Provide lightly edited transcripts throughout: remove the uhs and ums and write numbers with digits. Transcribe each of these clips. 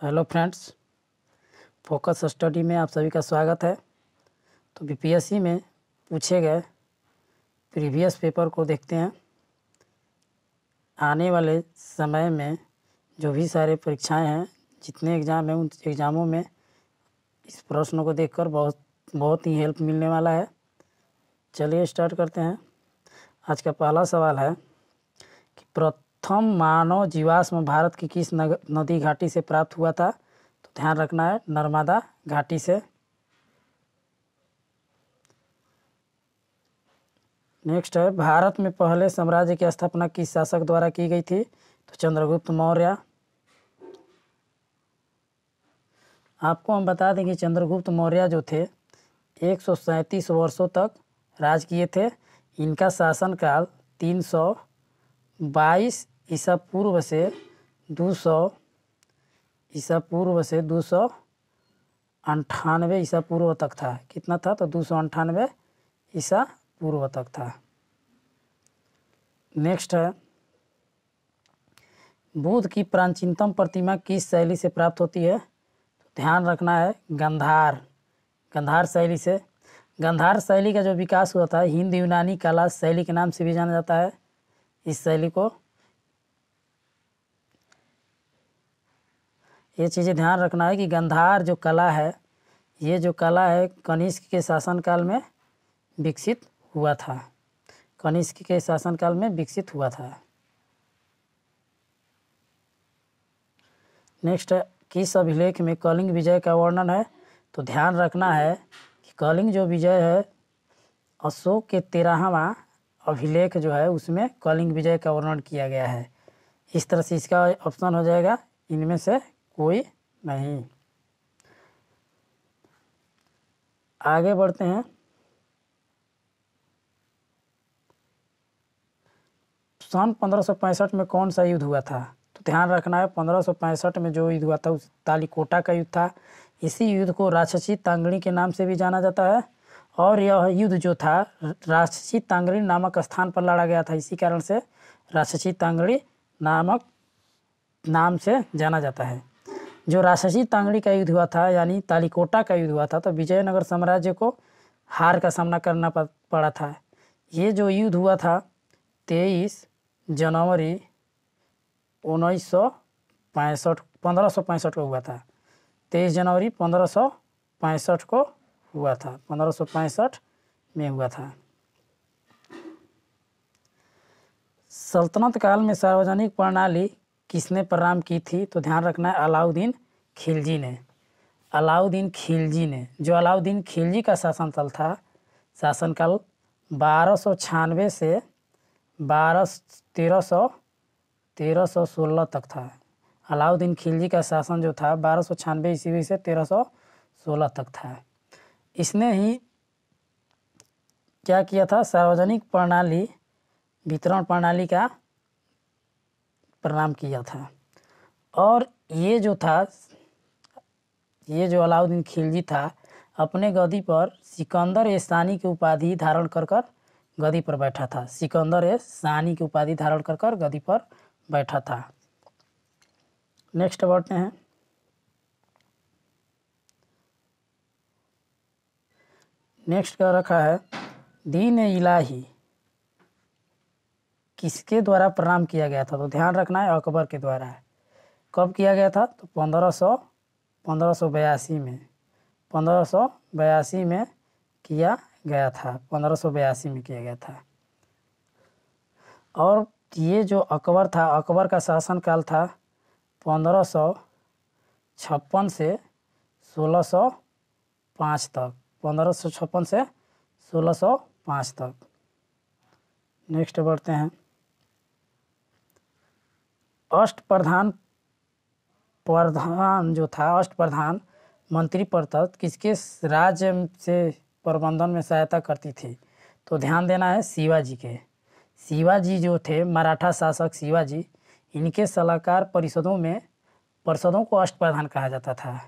Hello friends, focus study में आप सभी का स्वागत है। तो बीपीएससी में पूछे गए प्रीवियस पेपर को देखते हैं। आने वाले समय में जो भी सारे परीक्षाएं हैं, जितने एग्ज़ाम हैं, उन एग्ज़ामों में इस प्रश्न को देखकर बहुत ही हेल्प मिलने वाला है। चलिए स्टार्ट करते हैं। आज का पहला सवाल है कि प्रथम मानव जीवाश्म भारत की किस नदी घाटी से प्राप्त हुआ था? तो ध्यान रखना है, नर्मदा घाटी से। नेक्स्ट है, भारत में पहले साम्राज्य की स्थापना किस शासक द्वारा की गई थी? तो चंद्रगुप्त मौर्य। आपको हम बता दें कि चंद्रगुप्त मौर्य जो थे 137 वर्षों तक राज किए थे। इनका शासनकाल 322 ईसा पूर्व से 200 ईसा पूर्व से 298 ईसा पूर्व तक था। कितना था? तो 298 ईसा पूर्व तक था। नेक्स्ट है, बुद्ध की प्राचीनतम प्रतिमा किस शैली से प्राप्त होती है? तो ध्यान रखना है, गंधार शैली से। गंधार शैली का जो विकास हुआ था हिंद यूनानी कला शैली के नाम से भी जाना जाता है। इस शैली को ये चीज़ें ध्यान रखना है कि गंधार जो कला है, ये जो कला है कनिष्क के शासनकाल में विकसित हुआ था। कनिष्क के शासनकाल में विकसित हुआ था। नेक्स्ट है, किस अभिलेख में कलिंग विजय का वर्णन है? तो ध्यान रखना है कि कलिंग जो विजय है अशोक के 13वां अभिलेख जो है उसमें कलिंग विजय का वर्णन किया गया है। इस तरह से इसका ऑप्शन हो जाएगा इनमें से कोई नहीं। आगे बढ़ते हैं। सन 1565 में कौन सा युद्ध हुआ था? तो ध्यान रखना है, 1565 में जो युद्ध हुआ था उस तालीकोटा का युद्ध था। इसी युद्ध को राक्षसी तांगड़ी के नाम से भी जाना जाता है। और यह युद्ध जो था राक्षसी तांगड़ी नामक स्थान पर लड़ा गया था। इसी कारण से राक्षसी तांगड़ी नामक नाम से जाना जाता है। जो राक्षसी तांगड़ी का युद्ध हुआ था यानी तालीकोटा का युद्ध हुआ था, तो विजयनगर साम्राज्य को हार का सामना करना पड़ा था। ये जो युद्ध हुआ था 23 जनवरी 1565 को हुआ था। 23 जनवरी 1565 को हुआ था। 1565 में हुआ था। सल्तनत काल में सार्वजनिक प्रणाली किसने प्रारंभ की थी? तो ध्यान रखना है, अलाउद्दीन खिलजी ने। जो अलाउद्दीन खिलजी का शासनकाल था, शासनकाल 1296 से 1316 तक था। अलाउद्दीन खिलजी का शासन जो था 1296 ईस्वी से 1316 तक था। इसने ही क्या किया था? सार्वजनिक प्रणाली वितरण प्रणाली का प्रारंभ किया था। और ये जो अलाउद्दीन खिलजी था अपने गद्दी पर सिकंदर ए सानी की उपाधि धारण कर गद्दी पर बैठा था। सिकंदर ए सानी की उपाधि धारण कर गद्दी पर बैठा था। नेक्स्ट बढ़ते हैं। नेक्स्ट का रखा है, दीन इलाही किसके द्वारा प्रारंभ किया गया था? तो ध्यान रखना है, अकबर के द्वारा है। कब किया गया था? तो 1582 में। 1582 में किया गया था। 1582 में किया गया था। और ये जो अकबर था, अकबर का शासनकाल था 1556 से 1605 तक। 1556 से 1605 तक। नेक्स्ट बढ़ते हैं। अष्टप्रधान जो था, अष्टप्रधान मंत्री परिषद किसके राज्य से प्रबंधन में सहायता करती थी? तो ध्यान देना है, शिवाजी के। शिवाजी जो थे मराठा शासक शिवाजी, इनके सलाहकार परिषदों को अष्टप्रधान कहा जाता था।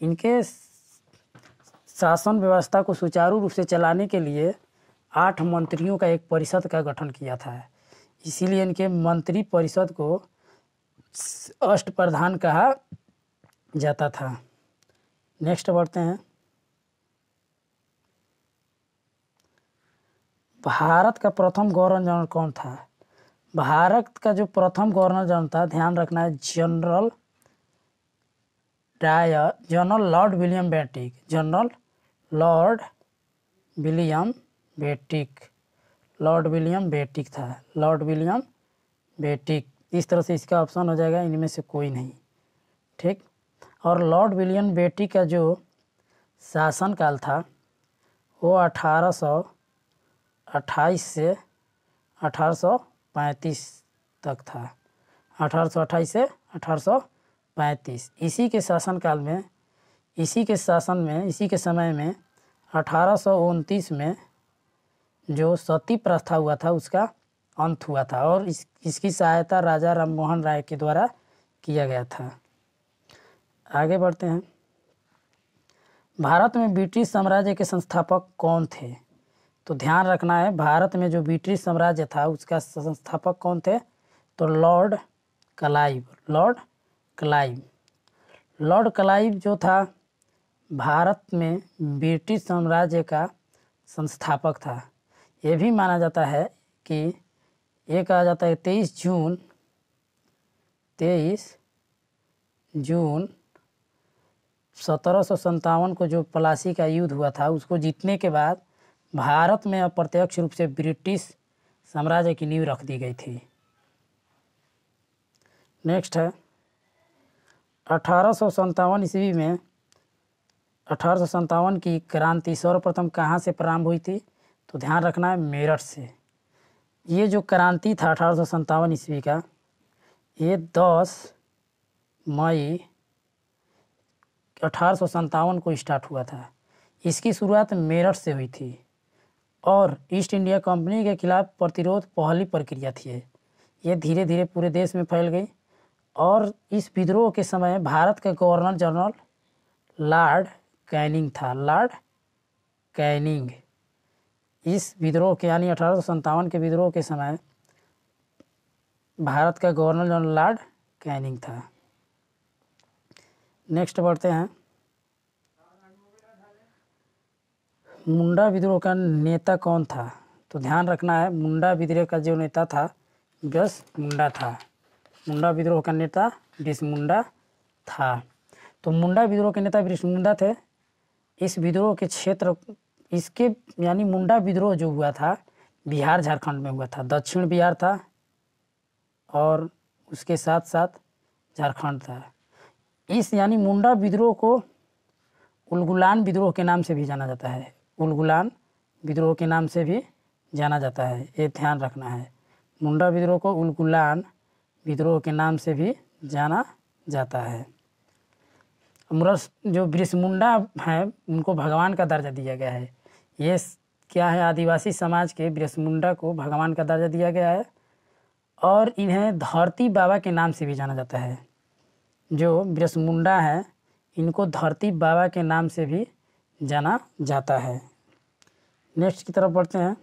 इनके शासन व्यवस्था को सुचारू रूप से चलाने के लिए 8 मंत्रियों का एक परिषद का गठन किया था। इसीलिए इनके मंत्री परिषद को अष्टप्रधान कहा जाता था। नेक्स्ट बढ़ते हैं। भारत का प्रथम गवर्नर जनरल कौन था? भारत का जो प्रथम गवर्नर जनरल था, ध्यान रखना है, general Lord William Bentinck. General Lord William Bentinck, Lord William Bentinck था, लॉर्ड विलियम बेंटिक। इस तरह से इसका ऑप्शन हो जाएगा, इनमें से कोई नहीं, ठीक। और लॉर्ड विलियम बेंटिक का जो शासनकाल था वो 1828 से 1835 तक था। 1828 से 1835। इसी के शासनकाल में, इसी के समय में 1829 में जो सती प्रथा हुआ था उसका अंत हुआ था और इसकी सहायता राजा राममोहन राय के द्वारा किया गया था। आगे बढ़ते हैं। भारत में ब्रिटिश साम्राज्य के संस्थापक कौन थे? तो ध्यान रखना है, भारत में जो ब्रिटिश साम्राज्य था उसका संस्थापक कौन थे? तो Lord Clive. Lord Clive, Lord Clive जो था भारत में ब्रिटिश साम्राज्य का संस्थापक था। ये भी माना जाता है कि ये कहा जाता है 23 जून 1757 को जो प्लासी का युद्ध हुआ था उसको जीतने के बाद भारत में अप्रत्यक्ष रूप से ब्रिटिश साम्राज्य की नींव रख दी गई थी। नेक्स्ट है 1857 ईस्वी में 1857 की क्रांति सर्वप्रथम कहाँ से प्रारंभ हुई थी? तो ध्यान रखना है, मेरठ से। ये जो क्रांति था 1857 ईस्वी का, ये 10 मई 1857 को स्टार्ट हुआ था। इसकी शुरुआत मेरठ से हुई थी और ईस्ट इंडिया कंपनी के खिलाफ प्रतिरोध पहली प्रक्रिया थी। ये धीरे धीरे पूरे देश में फैल गई और इस विद्रोह के समय भारत का गवर्नर जनरल लॉर्ड कैनिंग था। लॉर्ड कैनिंग इस विद्रोह के यानी 1857 के विद्रोह के समय भारत का गवर्नर जनरल लॉर्ड कैनिंग था। नेक्स्ट बढ़ते हैं। मुंडा विद्रोह का नेता कौन था? तो ध्यान रखना है, मुंडा विद्रोह का जो नेता था बिरसा मुंडा था। मुंडा विद्रोह का नेता बिरसा मुंडा था। तो मुंडा विद्रोह के नेता बिरसा मुंडा थे। इस विद्रोह के क्षेत्र, इसके यानी मुंडा विद्रोह जो हुआ था बिहार झारखंड में हुआ था। दक्षिण बिहार था और उसके साथ साथ झारखंड था। इस यानी मुंडा विद्रोह को उलगुलान विद्रोह के नाम से भी जाना जाता है। उलगुलान विद्रोह के नाम से भी जाना जाता है, ये ध्यान रखना है। मुंडा विद्रोह को उलगुलान विद्रोह के नाम से भी जाना जाता है। जो बिरसा मुंडा हैं उनको भगवान का दर्जा दिया गया है। ये क्या है, आदिवासी समाज के बिरसा मुंडा को भगवान का दर्जा दिया गया है और इन्हें धरती बाबा के नाम से भी जाना जाता है। जो बिरसा मुंडा है इनको धरती बाबा के नाम से भी जाना जाता है। नेक्स्ट की तरफ बढ़ते हैं।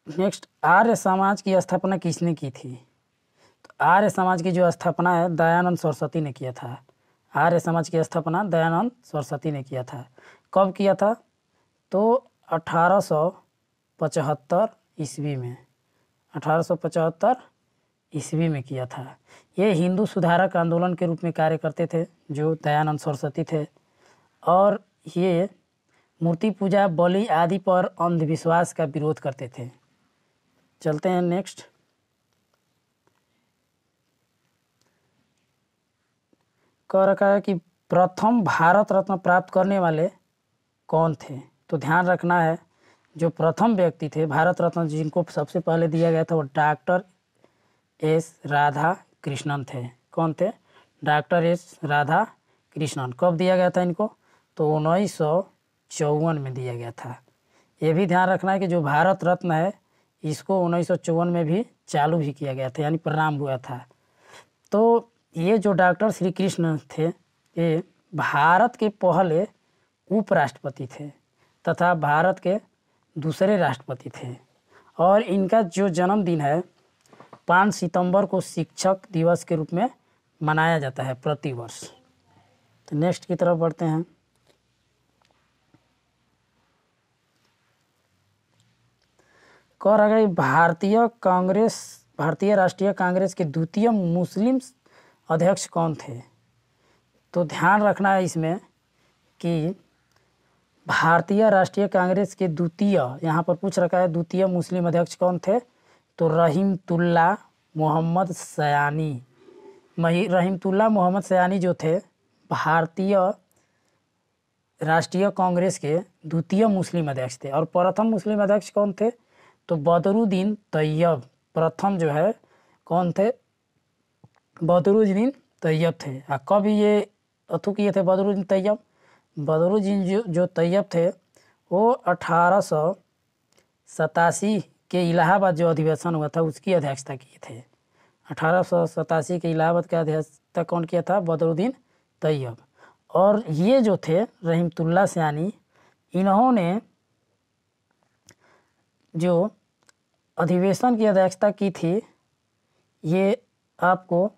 नेक्स्ट, आर्य समाज की स्थापना किसने की थी? तो आर्य समाज की जो स्थापना है दयानंद सरस्वती ने किया था। आर्य समाज की स्थापना दयानंद सरस्वती ने किया था। कब किया था? तो 1875 ईस्वी में। 1875 ईस्वी में किया था। ये हिंदू सुधारक आंदोलन के रूप में कार्य करते थे जो दयानंद सरस्वती थे और ये मूर्ति पूजा, बलि आदि पर अंधविश्वास का विरोध करते थे। चलते हैं नेक्स्ट। कह रखा है कि प्रथम भारत रत्न प्राप्त करने वाले कौन थे? तो ध्यान रखना है, जो प्रथम व्यक्ति थे भारत रत्न जिनको सबसे पहले दिया गया था वो डॉक्टर एस राधा कृष्णन थे। कौन थे? Doctor S Radha Krishnan. कब दिया गया था इनको? तो 1954 में दिया गया था। ये भी ध्यान रखना है कि जो भारत रत्न है इसको 1954 में भी चालू भी किया गया था, यानी प्रारंभ हुआ था। तो ये जो डॉक्टर श्री कृष्ण थे ये भारत के पहले उपराष्ट्रपति थे तथा भारत के दूसरे राष्ट्रपति थे और इनका जो जन्मदिन है 5 सितंबर को शिक्षक दिवस के रूप में मनाया जाता है प्रतिवर्ष। तो नेक्स्ट की तरफ बढ़ते हैं। कह रहा है भारतीय राष्ट्रीय कांग्रेस के द्वितीय मुस्लिम अध्यक्ष कौन थे। तो ध्यान रखना है इसमें कि भारतीय राष्ट्रीय कांग्रेस के द्वितीय, यहाँ पर पूछ रखा है द्वितीय मुस्लिम अध्यक्ष कौन थे। तो रहीमतुल्ला मोहम्मद सयानी। रहीमतुल्ला मोहम्मद सयानी जो थे भारतीय राष्ट्रीय कांग्रेस के द्वितीय मुस्लिम अध्यक्ष थे। और प्रथम मुस्लिम अध्यक्ष कौन थे। तो बदरुद्दीन तैयब प्रथम जो है कौन थे, बदरुद्दीन तैयब थे। कब ये अथु किए थे बदरुद्दीन तैयब। बदरुद्दीन जो तैयब थे वो 1887 के इलाहाबाद जो अधिवेशन हुआ था उसकी अध्यक्षता किए थे। 1887 के इलाहाबाद का अध्यक्षता कौन किया था, बदरुद्दीन तैयब। और ये जो थे रहीमतुल्ला सयानी, इन्होंने जो अधिवेशन की अध्यक्षता की थी, ये आपको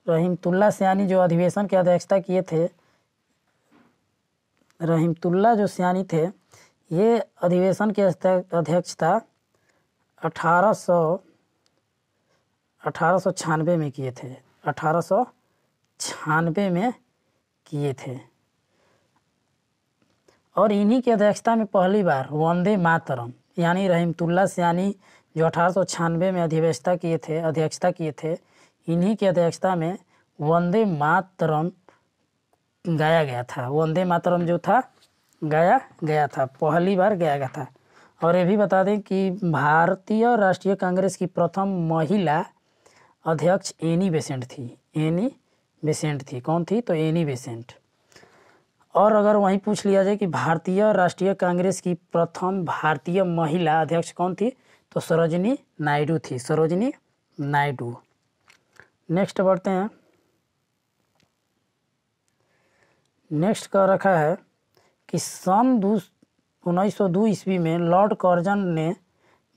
रहीमतुल्ला सयानी जो अधिवेशन की अध्यक्षता किए थे, रहीमतुल्ला जो सयानी थे ये अधिवेशन की अध्यक्षता 1896 में किए थे। 1896 में किए थे। और इन्हीं की अध्यक्षता में पहली बार वंदे मातरम, यानी रहीमतुल्ला सयानी जो 1896 में अध्यक्षता किए थे, इन्हीं की अध्यक्षता में वंदे मातरम गाया गया था। वंदे मातरम जो था गाया गया था, पहली बार गाया गया था। और ये भी बता दें कि भारतीय राष्ट्रीय कांग्रेस की प्रथम महिला अध्यक्ष एनी बेसेंट थी। एनी बेसेंट थी। कौन थी, तो एनी बेसेंट। और अगर वहीं पूछ लिया जाए कि भारतीय राष्ट्रीय कांग्रेस की प्रथम भारतीय महिला अध्यक्ष कौन थी, तो सरोजिनी नायडू थी। सरोजिनी नायडू। नेक्स्ट बढ़ते हैं। नेक्स्ट का रखा है कि सन 1902 ईस्वी में लॉर्ड कर्जन ने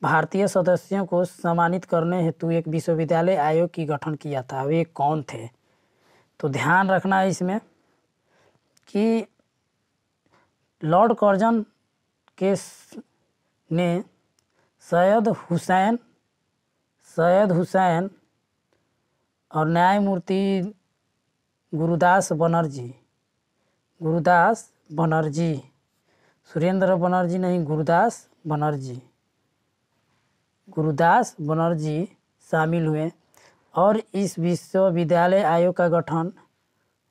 भारतीय सदस्यों को सम्मानित करने हेतु एक विश्वविद्यालय आयोग की गठन किया था। वे कौन थे। तो ध्यान रखना है इसमें कि लॉर्ड कर्जन ने सैयद हुसैन और न्यायमूर्ति गुरुदास बनर्जी, सुरेंद्र बनर्जी नहीं, गुरुदास बनर्जी शामिल हुए। और इस विश्वविद्यालय आयोग का गठन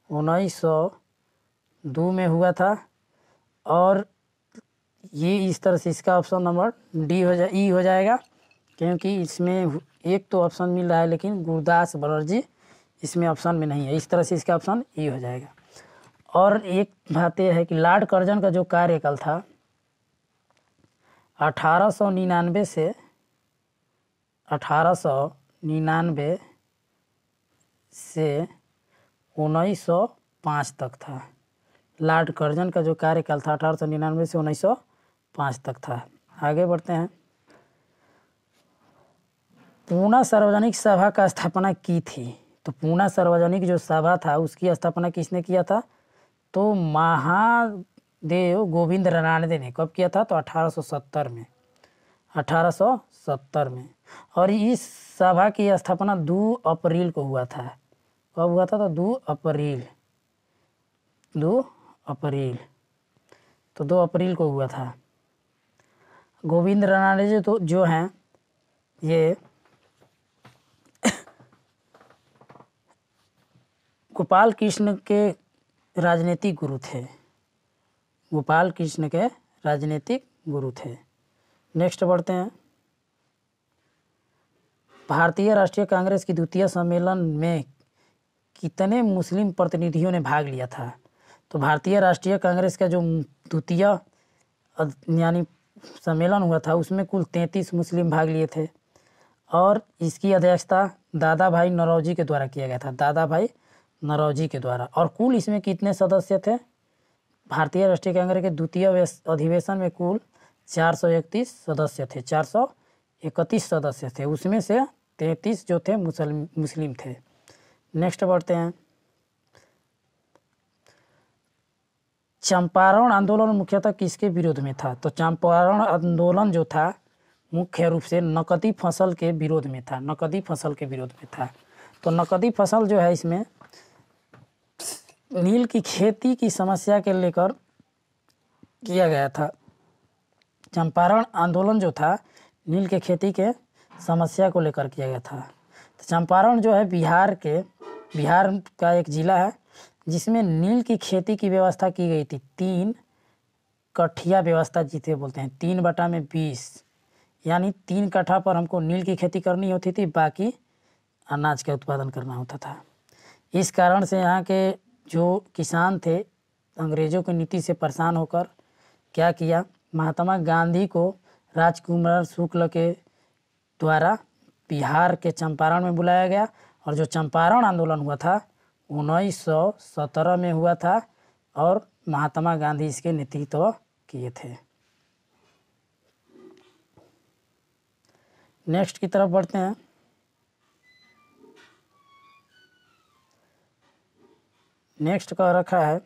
1902 में हुआ था। और ये इस तरह से इसका ऑप्शन नंबर ई हो जाएगा, क्योंकि इसमें एक तो ऑप्शन मिल रहा है लेकिन गुरुदास बनर्जी इसमें ऑप्शन में नहीं है। इस तरह से इसका ऑप्शन ई हो जाएगा। और एक बात यह है कि लॉर्ड कर्जन का जो कार्यकाल था 1899 से 1905 तक था। लॉर्ड कर्जन का जो कार्यकाल था 1899 से 1905 तक था। आगे बढ़ते हैं। पूना सार्वजनिक सभा का स्थापना की थी। तो पूना सार्वजनिक जो सभा था उसकी स्थापना किसने किया था, तो महादेव गोविंद रानडे ने। कब किया था, तो 1870 में। 1870 में। और इस सभा की स्थापना 2 अप्रैल को हुआ था। कब हुआ था, तो 2 अप्रैल। तो 2 अप्रैल को हुआ था। गोविंद रानडे जो हैं ये गोपाल कृष्ण के राजनीतिक गुरु थे। नेक्स्ट बढ़ते हैं। भारतीय राष्ट्रीय कांग्रेस की द्वितीय सम्मेलन में कितने मुस्लिम प्रतिनिधियों ने भाग लिया था। तो भारतीय राष्ट्रीय कांग्रेस का जो द्वितीय यानी सम्मेलन हुआ था उसमें कुल 33 मुस्लिम भाग लिए थे। और इसकी अध्यक्षता दादा भाई नौरोजी के द्वारा किया गया था। दादा भाई नौरोजी के द्वारा। और कुल इसमें कितने सदस्य थे, भारतीय राष्ट्रीय कांग्रेस के द्वितीय अधिवेशन में कुल 431 सदस्य थे। 431 सदस्य थे। उसमें से 33 जो थे मुस्लिम थे। नेक्स्ट बढ़ते हैं। चंपारण आंदोलन मुख्यतः किसके विरोध में था? तो चंपारण आंदोलन जो था मुख्य रूप से नकदी फसल के विरोध में था, नकदी फसल के विरोध में था। तो नकदी फसल जो है इसमें नील की खेती की समस्या के लेकर किया गया था। चंपारण आंदोलन जो था नील के खेती के समस्या को लेकर किया गया था। तो चंपारण जो है बिहार का एक ज़िला है जिसमें नील की खेती की व्यवस्था की गई थी। 3 कठिया व्यवस्था जिसे बोलते हैं, 3/20, यानी 3 कट्ठा पर हमको नील की खेती करनी होती थी, बाकी अनाज का उत्पादन करना होता था। इस कारण से यहाँ के जो किसान थे अंग्रेज़ों की नीति से परेशान होकर क्या किया, महात्मा गांधी को राजकुमार शुक्ल के द्वारा बिहार के चंपारण में बुलाया गया। और जो चंपारण आंदोलन हुआ था 1917 में हुआ था और महात्मा गांधी इसके नेतृत्व किए थे। नेक्स्ट की तरफ बढ़ते हैं। नेक्स्ट का रखा है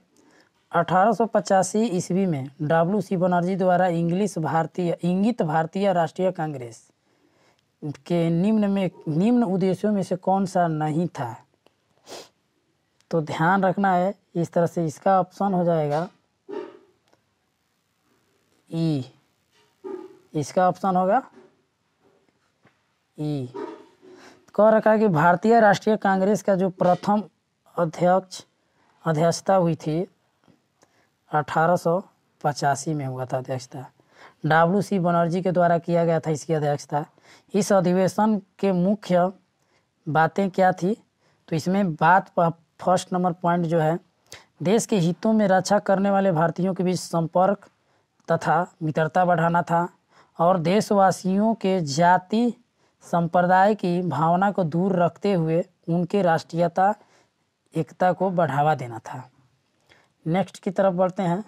1885 ईस्वी में W.C. बनर्जी द्वारा इंगित भारतीय राष्ट्रीय कांग्रेस के निम्न उद्देश्यों में से कौन सा नहीं था? तो ध्यान रखना है इस तरह से, इसका ऑप्शन हो जाएगा ई, इसका ऑप्शन होगा ई। कह रखा है कि भारतीय राष्ट्रीय कांग्रेस का जो प्रथम अध्यक्षता हुई थी 1885 में हुआ था अध्यक्षता, W.C. बनर्जी के द्वारा किया गया था इसकी अध्यक्षता। इस अधिवेशन के मुख्य बातें क्या थी? तो इसमें फर्स्ट नंबर पॉइंट जो है, देश के हितों में रक्षा करने वाले भारतीयों के बीच संपर्क तथा मित्रता बढ़ाना था और देशवासियों के जाति संप्रदाय की भावना को दूर रखते हुए उनके राष्ट्रीयता एकता को बढ़ावा देना था। नेक्स्ट की तरफ बढ़ते हैं।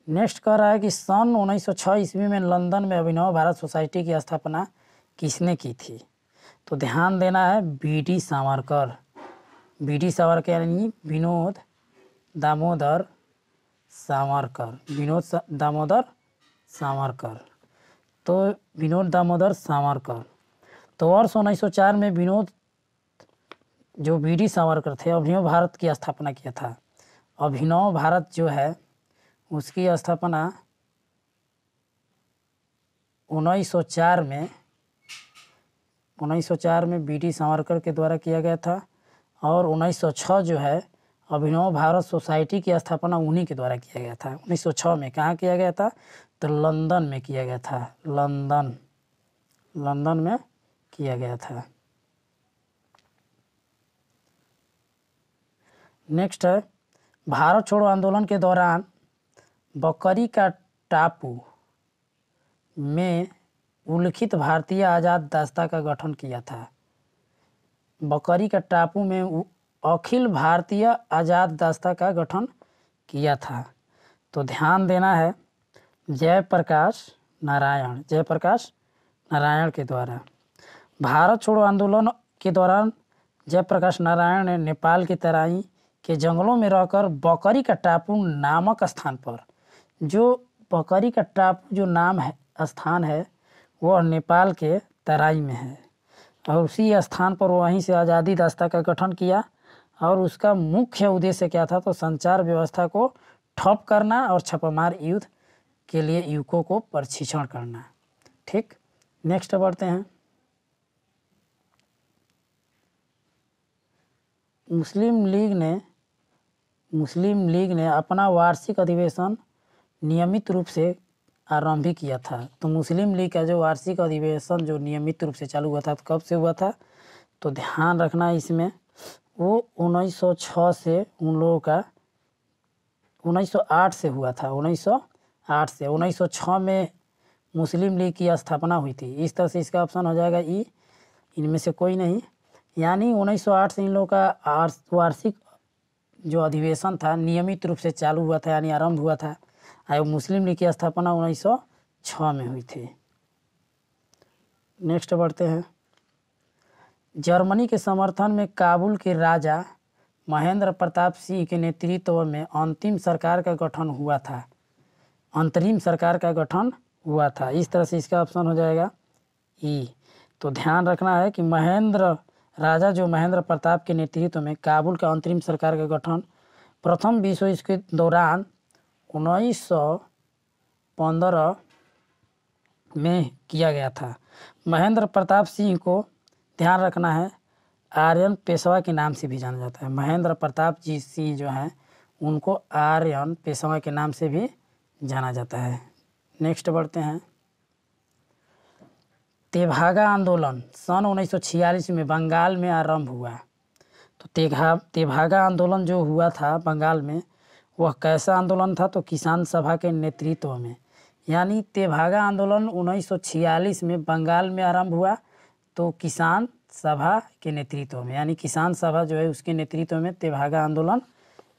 नेक्स्ट कह रहा है कि सन 1906 ईस्वी में लंदन में अभिनव भारत सोसाइटी की स्थापना किसने की थी? तो ध्यान देना है B.D. सावरकर। B.D. सावरकर यानी विनोद दामोदर सावरकर। तो विनोद दामोदर सावरकर। तो वर्ष 1904 में B.D. सावरकर थे अभिनव भारत की स्थापना किया था। अभिनव भारत जो है उसकी स्थापना 1904 में B.D. सावरकर के द्वारा किया गया था और 1906 जो है अभिनव भारत सोसाइटी की स्थापना उन्हीं के द्वारा किया गया था। 1906 में कहाँ किया गया था? तो लंदन में किया गया था। लंदन में किया गया था। नेक्स्ट है भारत छोड़ो आंदोलन के दौरान बकरी का टापू में उल्लिखित भारतीय आज़ाद दस्ता का गठन किया था। बकरी का टापू में अखिल भारतीय आज़ाद दस्ता का गठन किया था। तो ध्यान देना है जयप्रकाश नारायण के द्वारा। भारत छोड़ो आंदोलन के दौरान जयप्रकाश नारायण ने नेपाल की तराई के जंगलों में रहकर बकरी का टापू नामक स्थान पर, जो बकरी का टापू जो स्थान है वह नेपाल के तराई में है और उसी स्थान पर वहीं से आज़ादी दस्ता का गठन किया और उसका मुख्य उद्देश्य क्या था? तो संचार व्यवस्था को ठप करना और छापामार युद्ध के लिए युवकों को प्रशिक्षण करना। ठीक, नेक्स्ट बढ़ते हैं। मुस्लिम लीग ने अपना वार्षिक अधिवेशन नियमित रूप से आरंभ किया था। तो मुस्लिम लीग का जो वार्षिक अधिवेशन जो नियमित रूप से चालू हुआ था तो कब से हुआ था? तो ध्यान रखना इसमें वो 1906 से उन लोगों का 1908 से हुआ था। 1908 से 1906 में मुस्लिम लीग की स्थापना हुई थी। इस तरह से इसका ऑप्शन हो जाएगा ई, इनमें से कोई नहीं। यानी 1908 से इन लोगों का वार्षिक जो अधिवेशन था नियमित रूप से चालू हुआ था, यानी आरंभ हुआ था। और मुस्लिम लीग की स्थापना 1906 में हुई थी। नेक्स्ट बढ़ते हैं। जर्मनी के समर्थन में काबुल के राजा महेंद्र प्रताप सिंह के नेतृत्व में अंतरिम सरकार का गठन हुआ था। इस तरह से इसका ऑप्शन हो जाएगा ई। तो ध्यान रखना है कि महेंद्र प्रताप के नेतृत्व में काबुल का अंतरिम सरकार का गठन प्रथम विश्व युद्ध के दौरान 1915 में किया गया था। महेंद्र प्रताप सिंह को ध्यान रखना है आर्यन पेशवा के नाम से भी जाना जाता है। महेंद्र प्रताप जी सिंह जो हैं उनको आर्यन पेशवा के नाम से भी जाना जाता है। नेक्स्ट बढ़ते हैं। तेभागा आंदोलन सन 1946 में बंगाल में आरंभ हुआ। तो तेभागा आंदोलन जो हुआ था बंगाल में, वह कैसा आंदोलन था? तो किसान सभा के नेतृत्व में। यानी तेभागा आंदोलन 1946 में बंगाल में आरंभ हुआ, तो किसान सभा के नेतृत्व में, यानी किसान सभा जो है उसके नेतृत्व में तेभागा आंदोलन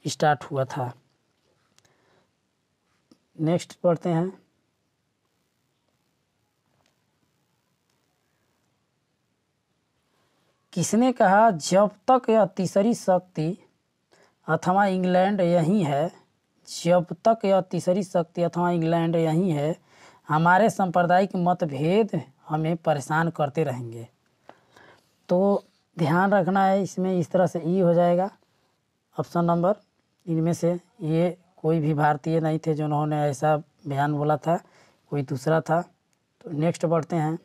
स्टार्ट हुआ था। नेक्स्ट पढ़ते हैं। किसने कहा जब तक यह तीसरी शक्ति अथवा इंग्लैंड यही है, हमारे सांप्रदायिक मतभेद हमें परेशान करते रहेंगे। तो ध्यान रखना है इसमें, इस तरह से ई हो जाएगा ऑप्शन नंबर। इनमें से ये कोई भी भारतीय नहीं थे जिन्होंने ऐसा बयान बोला था, कोई दूसरा था। तो नेक्स्ट बढ़ते हैं।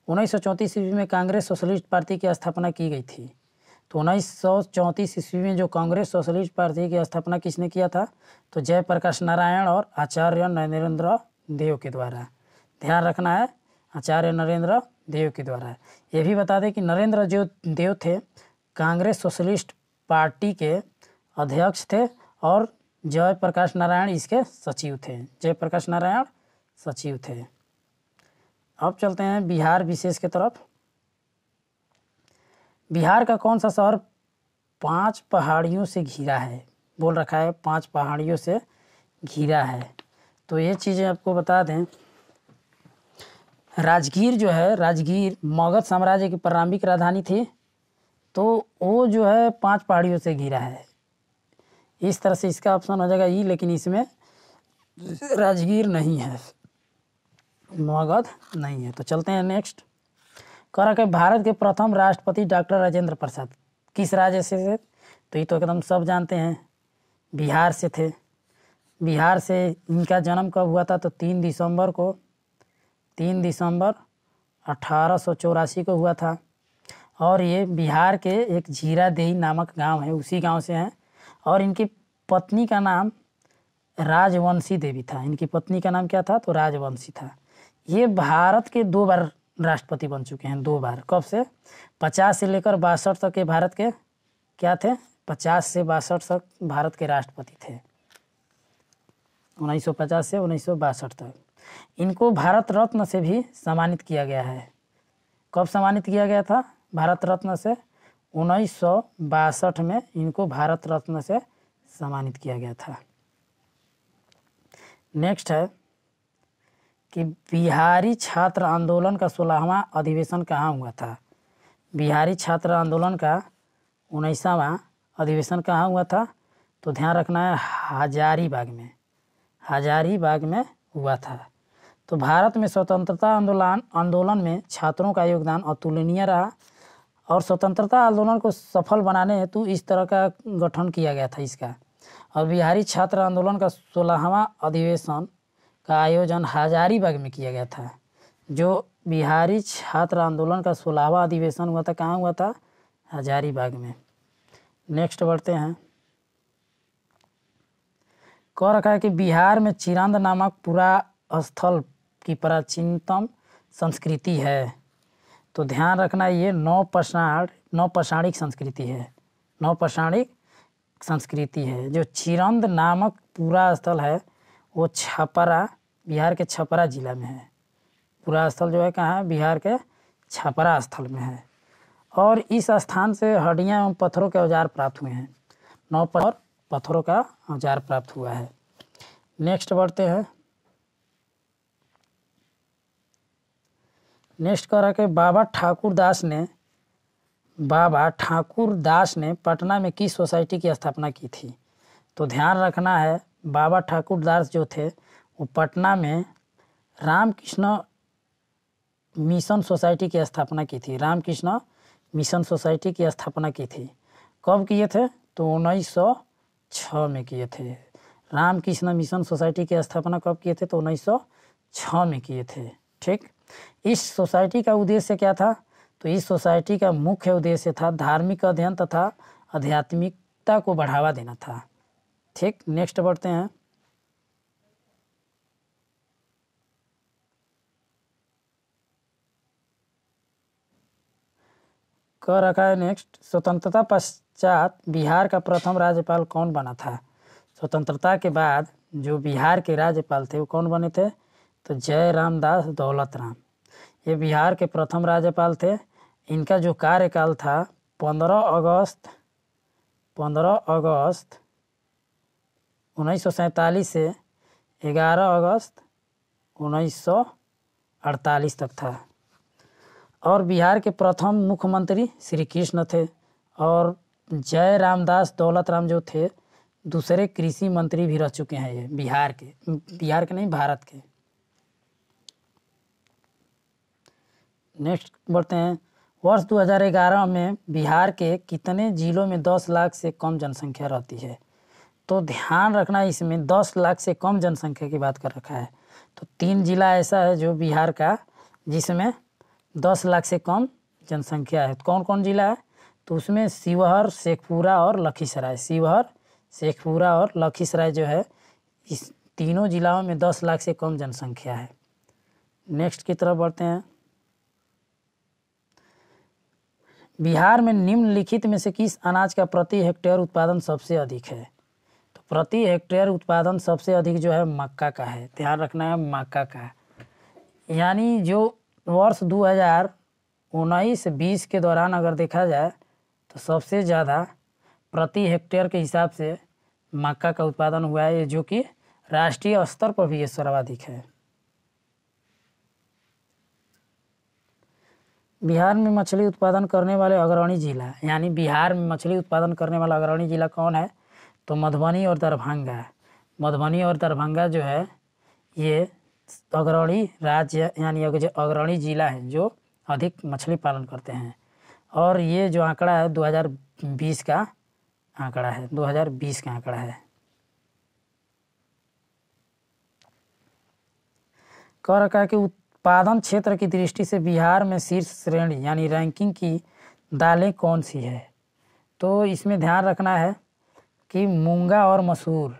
1934 ईस्वी में कांग्रेस सोशलिस्ट पार्टी की स्थापना की गई थी। तो 1934 ईस्वी में जो कांग्रेस सोशलिस्ट पार्टी की स्थापना किसने किया था? तो जयप्रकाश नारायण और आचार्य नरेंद्र देव के द्वारा। ध्यान रखना है, आचार्य नरेंद्र देव के द्वारा। ये भी बता दें कि नरेंद्र जो देव थे कांग्रेस सोशलिस्ट पार्टी के अध्यक्ष थे और जयप्रकाश नारायण इसके सचिव थे। अब चलते हैं बिहार विशेष के तरफ। बिहार का कौन सा शहर 5 पहाड़ियों से घिरा है? बोल रखा है 5 पहाड़ियों से घिरा है। तो ये चीज़ें आपको बता दें, राजगीर जो है, राजगीर मगध साम्राज्य की प्रारंभिक राजधानी थी, तो वो जो है 5 पहाड़ियों से घिरा है। इस तरह से इसका ऑप्शन हो जाएगा ई, लेकिन इसमें राजगीर नहीं है, मगध नहीं है। तो चलते हैं नेक्स्ट। कह रहा कि भारत के प्रथम राष्ट्रपति डॉक्टर राजेंद्र प्रसाद किस राज्य से थे? तो ये तो एकदम सब जानते हैं, बिहार से थे। बिहार से इनका जन्म कब हुआ था? तो 3 दिसंबर 1884 को हुआ था। और ये बिहार के एक जीरादेई नामक गांव है, उसी गांव से हैं। और इनकी पत्नी का नाम राजवंशी देवी था। इनकी पत्नी का नाम क्या था? तो राजवंशी था। ये भारत के 2 बार राष्ट्रपति बन चुके हैं, 2 बार। कब से? 50 से लेकर 62 तक के भारत के क्या थे? 50 से 62 तक भारत के राष्ट्रपति थे, 1950 से 1962 तक। इनको भारत रत्न से भी सम्मानित किया गया है। कब सम्मानित किया गया था भारत रत्न से? 1962 में इनको भारत रत्न से सम्मानित किया गया था। नेक्स्ट है कि बिहारी छात्र आंदोलन का 16वां अधिवेशन कहाँ हुआ था? बिहारी छात्र आंदोलन का 19वां अधिवेशन कहाँ हुआ था? तो ध्यान रखना है हजारीबाग में हुआ था। तो भारत में स्वतंत्रता आंदोलन में छात्रों का योगदान अतुलनीय रहा और स्वतंत्रता आंदोलन को सफल बनाने हेतु इस तरह का गठन किया गया था इसका। और बिहारी छात्र आंदोलन का 16वां अधिवेशन का आयोजन हजारीबाग में किया गया था। जो बिहारी छात्र आंदोलन का 16वां अधिवेशन हुआ था, कहाँ हुआ था? हजारीबाग में। नेक्स्ट बढ़ते हैं। कह रखा है कि बिहार में चिरंद नामक पूरा स्थल की प्राचीनतम संस्कृति है। तो ध्यान रखना ये नौपाषाणिक संस्कृति है। जो चिरंद नामक पूरा स्थल है वो छपरा, बिहार के छपरा जिला में है। पूरा स्थल जो है कहाँ है? बिहार के छपरा स्थल में है। और इस स्थान से हड्डियाँ एवं पत्थरों के औजार प्राप्त हुए हैं। 9 पत्थरों का औजार प्राप्त हुआ है। नेक्स्ट बढ़ते हैं। नेक्स्ट कह रहा कि बाबा ठाकुर दास ने पटना में किस सोसाइटी की स्थापना की थी? तो ध्यान रखना है, बाबा ठाकुर दास जो थे वो पटना में रामकृष्ण मिशन सोसाइटी की स्थापना की थी। रामकृष्ण मिशन सोसाइटी की स्थापना की थी। कब किए थे? तो 1906 में किए थे। रामकृष्ण मिशन सोसाइटी की स्थापना कब किए थे? तो 1906 में किए थे। ठीक। इस सोसाइटी का उद्देश्य क्या था? तो इस सोसाइटी का मुख्य उद्देश्य था धार्मिक अध्ययन तथा आध्यात्मिकता को बढ़ावा देना था। ठीक। नेक्स्ट बढ़ते हैं। कह रखा है नेक्स्ट, स्वतंत्रता पश्चात बिहार का प्रथम राज्यपाल कौन बना था? स्वतंत्रता के बाद जो बिहार के राज्यपाल थे वो कौन बने थे? तो जयराम दास दौलत राम, ये बिहार के प्रथम राज्यपाल थे। इनका जो कार्यकाल था 15 अगस्त 1947 से 11 अगस्त 1948 तक था। और बिहार के प्रथम मुख्यमंत्री श्री कृष्ण थे। और जय रामदास दौलत राम जो थे दूसरे कृषि मंत्री भी रह चुके हैं। ये बिहार के नहीं, भारत के। नेक्स्ट बढ़ते हैं। वर्ष 2011 में बिहार के कितने जिलों में 10 लाख से कम जनसंख्या रहती है? तो ध्यान रखना, इसमें 10 लाख से कम जनसंख्या की बात कर रखा है। तो 3 जिला ऐसा है जो बिहार का जिसमें 10 लाख से कम जनसंख्या है। कौन कौन जिला है? तो उसमें शिवहर, शेखपुरा और लखीसराय। शिवहर, शेखपुरा और लखीसराय जो है, इस तीनों जिलाओं में 10 लाख से कम जनसंख्या है। नेक्स्ट की तरफ बढ़ते हैं। बिहार में निम्नलिखित में से किस अनाज का प्रति हेक्टेयर उत्पादन सबसे अधिक है? तो प्रति हेक्टेयर उत्पादन सबसे अधिक जो है मक्का का है। ध्यान रखना है, मक्का का। यानी जो वर्ष 2019-20 के दौरान अगर देखा जाए तो सबसे ज़्यादा प्रति हेक्टेयर के हिसाब से मक्का का उत्पादन हुआ है, जो कि राष्ट्रीय स्तर पर भी ये सर्वाधिक है। बिहार में मछली उत्पादन करने वाले अग्रणी जिला, यानी बिहार में मछली उत्पादन करने वाला अग्रणी जिला कौन है? तो मधुबनी और दरभंगा। मधुबनी और दरभंगा जो है ये अग्रणी राज्य यानी अग्रणी जिला है जो अधिक मछली पालन करते हैं। और ये जो आंकड़ा है 2020 का आंकड़ा है। 2020 का आंकड़ा है। कह रखा है कि उत्पादन क्षेत्र की दृष्टि से बिहार में शीर्ष श्रेणी यानी रैंकिंग की दालें कौन सी है? तो इसमें ध्यान रखना है कि मूंगा और मसूर।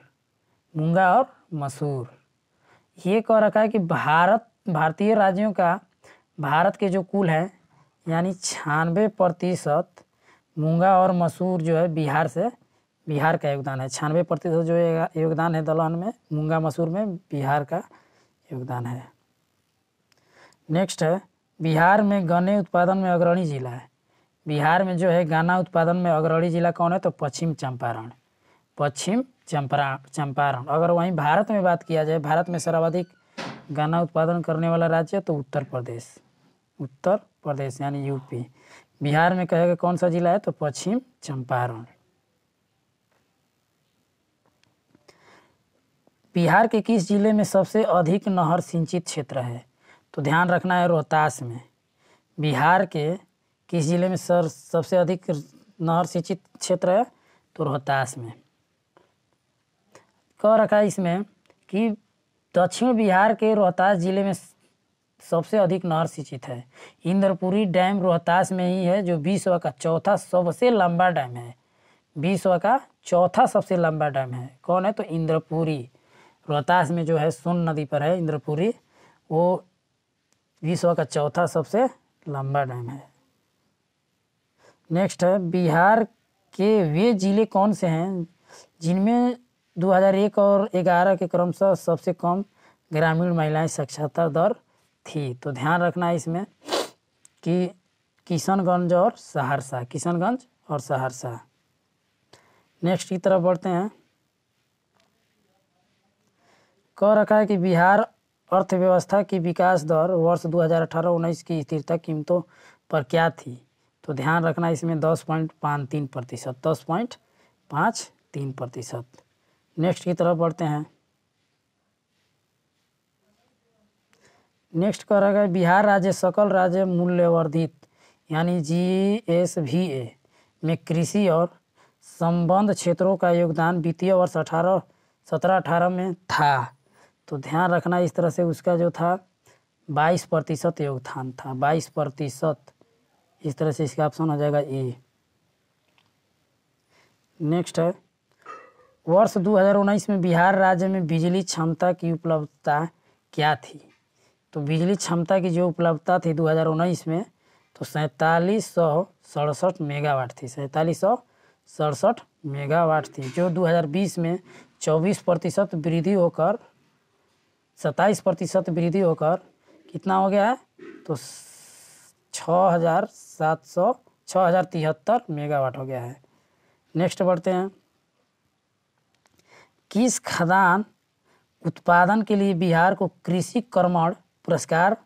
ये कह रखा है कि भारतीय राज्यों का भारत के जो कुल है यानी 96% मूंगा और मसूर जो है बिहार का योगदान है। 96% जो योगदान है दलहन में, मूंगा मसूर में बिहार का योगदान है। नेक्स्ट है, बिहार में गन्ने उत्पादन में अग्रणी जिला है। बिहार में जो है गन्ना उत्पादन में अग्रणी जिला कौन है? तो पश्चिम चंपारण। अगर वहीं भारत में बात किया जाए, भारत में सर्वाधिक गन्ना उत्पादन करने वाला राज्य तो उत्तर प्रदेश यानी यूपी। बिहार में कहेगा कौन सा जिला है? तो पश्चिम चंपारण। बिहार के किस जिले में सबसे अधिक नहर सिंचित क्षेत्र है? तो ध्यान रखना है, रोहतास में। बिहार के किस जिले में सबसे अधिक नहर सिंचित क्षेत्र है? तो रोहतास में। कह रखा है इसमें कि दक्षिण बिहार के रोहतास जिले में सबसे अधिक नहर सिंचित है। इंद्रपुरी डैम रोहतास में ही है जो विश्व का चौथा सबसे लंबा डैम है। विश्व का चौथा सबसे लंबा डैम है। कौन है? तो इंद्रपुरी। रोहतास में जो है सोन नदी पर है इंद्रपुरी, वो विश्व का चौथा सबसे लंबा डैम है। नेक्स्ट है, बिहार के वे जिले कौन से हैं जिनमें 2001 और 2011 के क्रमशः सबसे कम ग्रामीण महिलाएं साक्षरता दर थी? तो ध्यान रखना है इसमें कि किशनगंज और सहरसा। नेक्स्ट की तरफ बढ़ते हैं। कह रखा है कि बिहार अर्थव्यवस्था की विकास दर वर्ष 2018-19 की स्थिरता कीमतों पर क्या थी? तो ध्यान रखना इसमें 10.53%, 10.53%। नेक्स्ट की तरफ बढ़ते हैं। नेक्स्ट कह रहा है बिहार राज्य सकल राज्य मूल्यवर्धित यानी GSVA में कृषि और संबद्ध क्षेत्रों का योगदान वित्तीय वर्ष 17-18 में था। तो ध्यान रखना इस तरह से उसका जो था 22% योगदान था, 22%। इस तरह से इसका ऑप्शन हो जाएगा ए। नेक्स्ट है वर्ष 2019 में बिहार राज्य में बिजली क्षमता की उपलब्धता क्या थी? तो बिजली क्षमता की जो उपलब्धता थी 2019 में तो 4767 मेगावाट थी, 4767 मेगावाट थी, जो 2020 में 24% वृद्धि होकर 27% वृद्धि होकर कितना हो गया है? तो 6073 मेगावाट हो गया है। नेक्स्ट बढ़ते हैं। किस खाद्यान्न उत्पादन के लिए बिहार को कृषि कर्मण पुरस्कार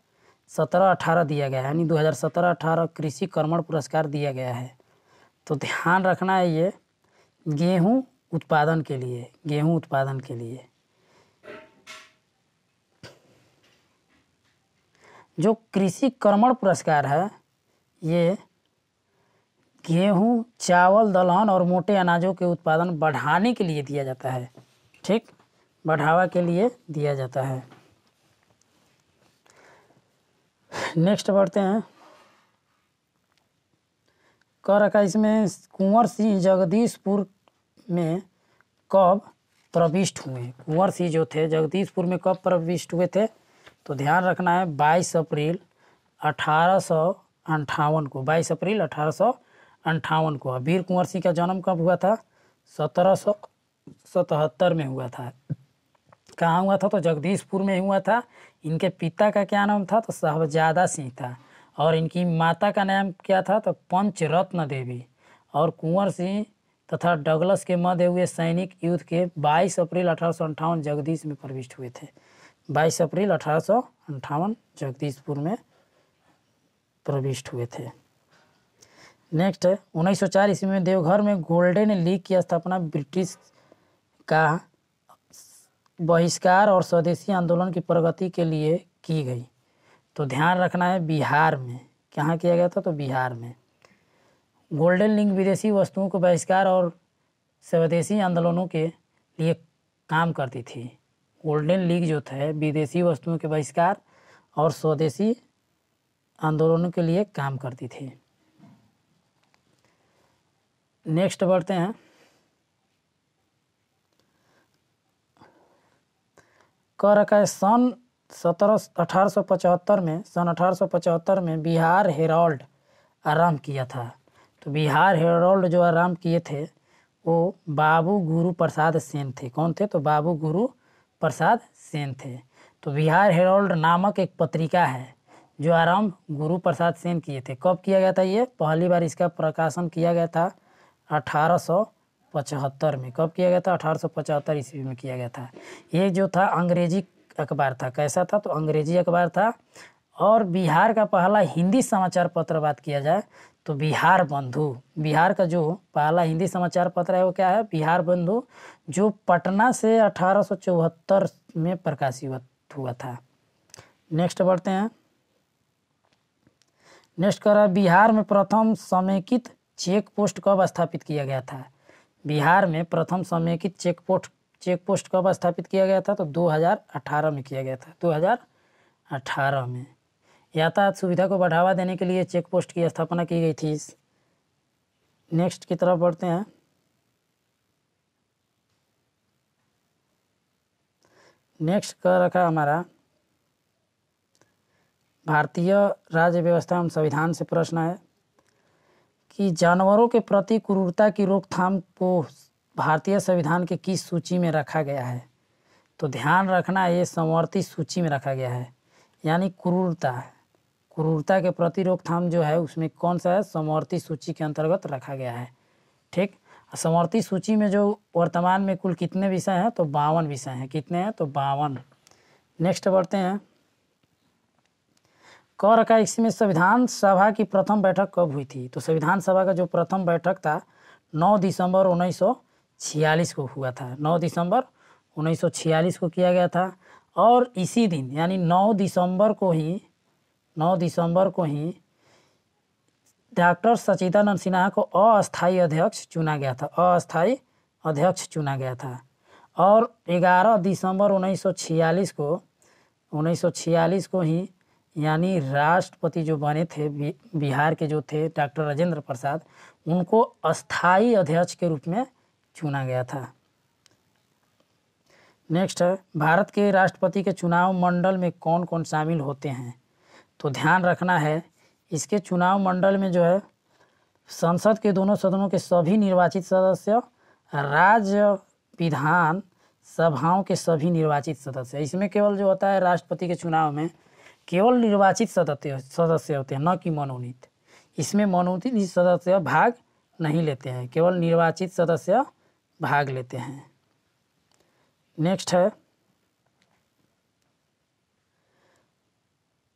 17-18 दिया गया है, यानी 2017-18 कृषि कर्मण पुरस्कार दिया गया है? तो ध्यान रखना है ये गेहूं उत्पादन के लिए, गेहूं उत्पादन के लिए। जो कृषि कर्मण पुरस्कार है ये गेहूं, चावल, दलहन और मोटे अनाजों के उत्पादन बढ़ाने के लिए दिया जाता है, ठीक, बढ़ावा के लिए दिया जाता है। नेक्स्ट बढ़ते हैं। कह रखा इसमें कुंवर सिंह जगदीशपुर में कब प्रविष्ट हुए? कुंवर सिंह जो थे जगदीशपुर में कब प्रविष्ट हुए थे? तो ध्यान रखना है 22 अप्रैल 1858 को, 22 अप्रैल 1858 को। वीर कुंवर सिंह का जन्म कब हुआ था? 1777 में हुआ था। कहाँ हुआ था? तो जगदीशपुर में हुआ था। इनके पिता का क्या नाम था? तो साहबजादा सिंह था। और इनकी माता का नाम क्या था? तो पंचरत्न देवी। और कुंवर सिंह तथा डगलस के मध्य हुए सैनिक युद्ध के 22 अप्रैल 1858 जगदीश में प्रविष्ट हुए थे। 22 अप्रैल 1858 जगदीशपुर में प्रविष्ट हुए थे। नेक्स्ट है 1904 ईस्वी में देवघर में गोल्डन लीग की स्थापना ब्रिटिश का बहिष्कार और स्वदेशी आंदोलन की प्रगति के लिए की गई। तो ध्यान रखना है बिहार में। कहाँ किया गया था? तो बिहार में। गोल्डन लीग विदेशी वस्तुओं को बहिष्कार और स्वदेशी आंदोलनों के लिए काम करती थी। गोल्डन लीग जो था विदेशी वस्तुओं के बहिष्कार और स्वदेशी आंदोलनों के लिए काम करती थी। नेक्स्ट बढ़ते हैं। कह रखा है सन 1875 में बिहार हेराल्ड आरंभ किया था। तो बिहार हेराल्ड जो आरंभ किए थे वो बाबू गुरु प्रसाद सेन थे। कौन थे? तो बाबू गुरु प्रसाद सेन थे। तो बिहार हेराल्ड नामक एक पत्रिका है जो आरंभ गुरु प्रसाद सेन किए थे। कब किया गया था? ये पहली बार इसका प्रकाशन किया गया था 1875 में। कब किया गया था? 1875 ईस्वी में किया गया था। ये जो था अंग्रेजी अखबार था। कैसा था? तो अंग्रेजी अखबार था। और बिहार का पहला हिंदी समाचार पत्र बात किया जाए तो बिहार बंधु, बिहार का जो पहला हिंदी समाचार पत्र है वो क्या है? बिहार बंधु, जो पटना से 1874 में प्रकाशित हुआ था। नेक्स्ट बढ़ते हैं। नेक्स्ट कर रहा है बिहार में प्रथम समेकित चेक पोस्ट कब स्थापित किया गया था? बिहार में प्रथम समेकित चेक पोस्ट कब स्थापित किया गया था? तो 2018 में किया गया था। 2018 में यातायात सुविधा को बढ़ावा देने के लिए चेक पोस्ट की स्थापना की गई थी। नेक्स्ट की तरफ बढ़ते हैं। नेक्स्ट कर रखा हमारा भारतीय राज्य व्यवस्था एवं संविधान से प्रश्न है कि जानवरों के प्रति क्रूरता की रोकथाम को भारतीय संविधान के किस सूची में रखा गया है? तो ध्यान रखना ये समवर्ती सूची में रखा गया है, यानी क्रूरता के प्रति रोकथाम जो है उसमें कौन सा है? समवर्ती सूची के अंतर्गत रखा गया है, ठीक। समवर्ती सूची में जो वर्तमान में कुल कितने विषय हैं, तो 52 विषय हैं। कितने हैं, तो 52। नेक्स्ट बढ़ते हैं। क रखा इसमें संविधान सभा की प्रथम बैठक कब हुई थी, तो संविधान सभा का जो प्रथम बैठक था 9 दिसंबर 1946 को हुआ था। 9 दिसंबर 1946 को किया गया था। और इसी दिन यानी 9 दिसंबर को ही डॉक्टर सच्चिदानंद सिन्हा को अस्थायी अध्यक्ष चुना गया था। अस्थायी अध्यक्ष चुना गया था। और 11 दिसंबर 1946 को ही यानी राष्ट्रपति जो बने थे बिहार के जो थे डॉक्टर राजेंद्र प्रसाद, उनको अस्थायी अध्यक्ष के रूप में चुना गया था। नेक्स्ट है, भारत के राष्ट्रपति के चुनाव मंडल में कौन कौन शामिल होते हैं, तो ध्यान रखना है इसके चुनाव मंडल में जो है संसद के दोनों सदनों के सभी निर्वाचित सदस्य, राज्य विधान सभाओं के सभी निर्वाचित सदस्य। इसमें केवल जो होता है राष्ट्रपति के चुनाव में केवल निर्वाचित सदस्य होते हैं, न कि मनोनीत। इसमें मनोनीत सदस्य भाग नहीं लेते हैं, केवल निर्वाचित सदस्य भाग लेते हैं। नेक्स्ट है,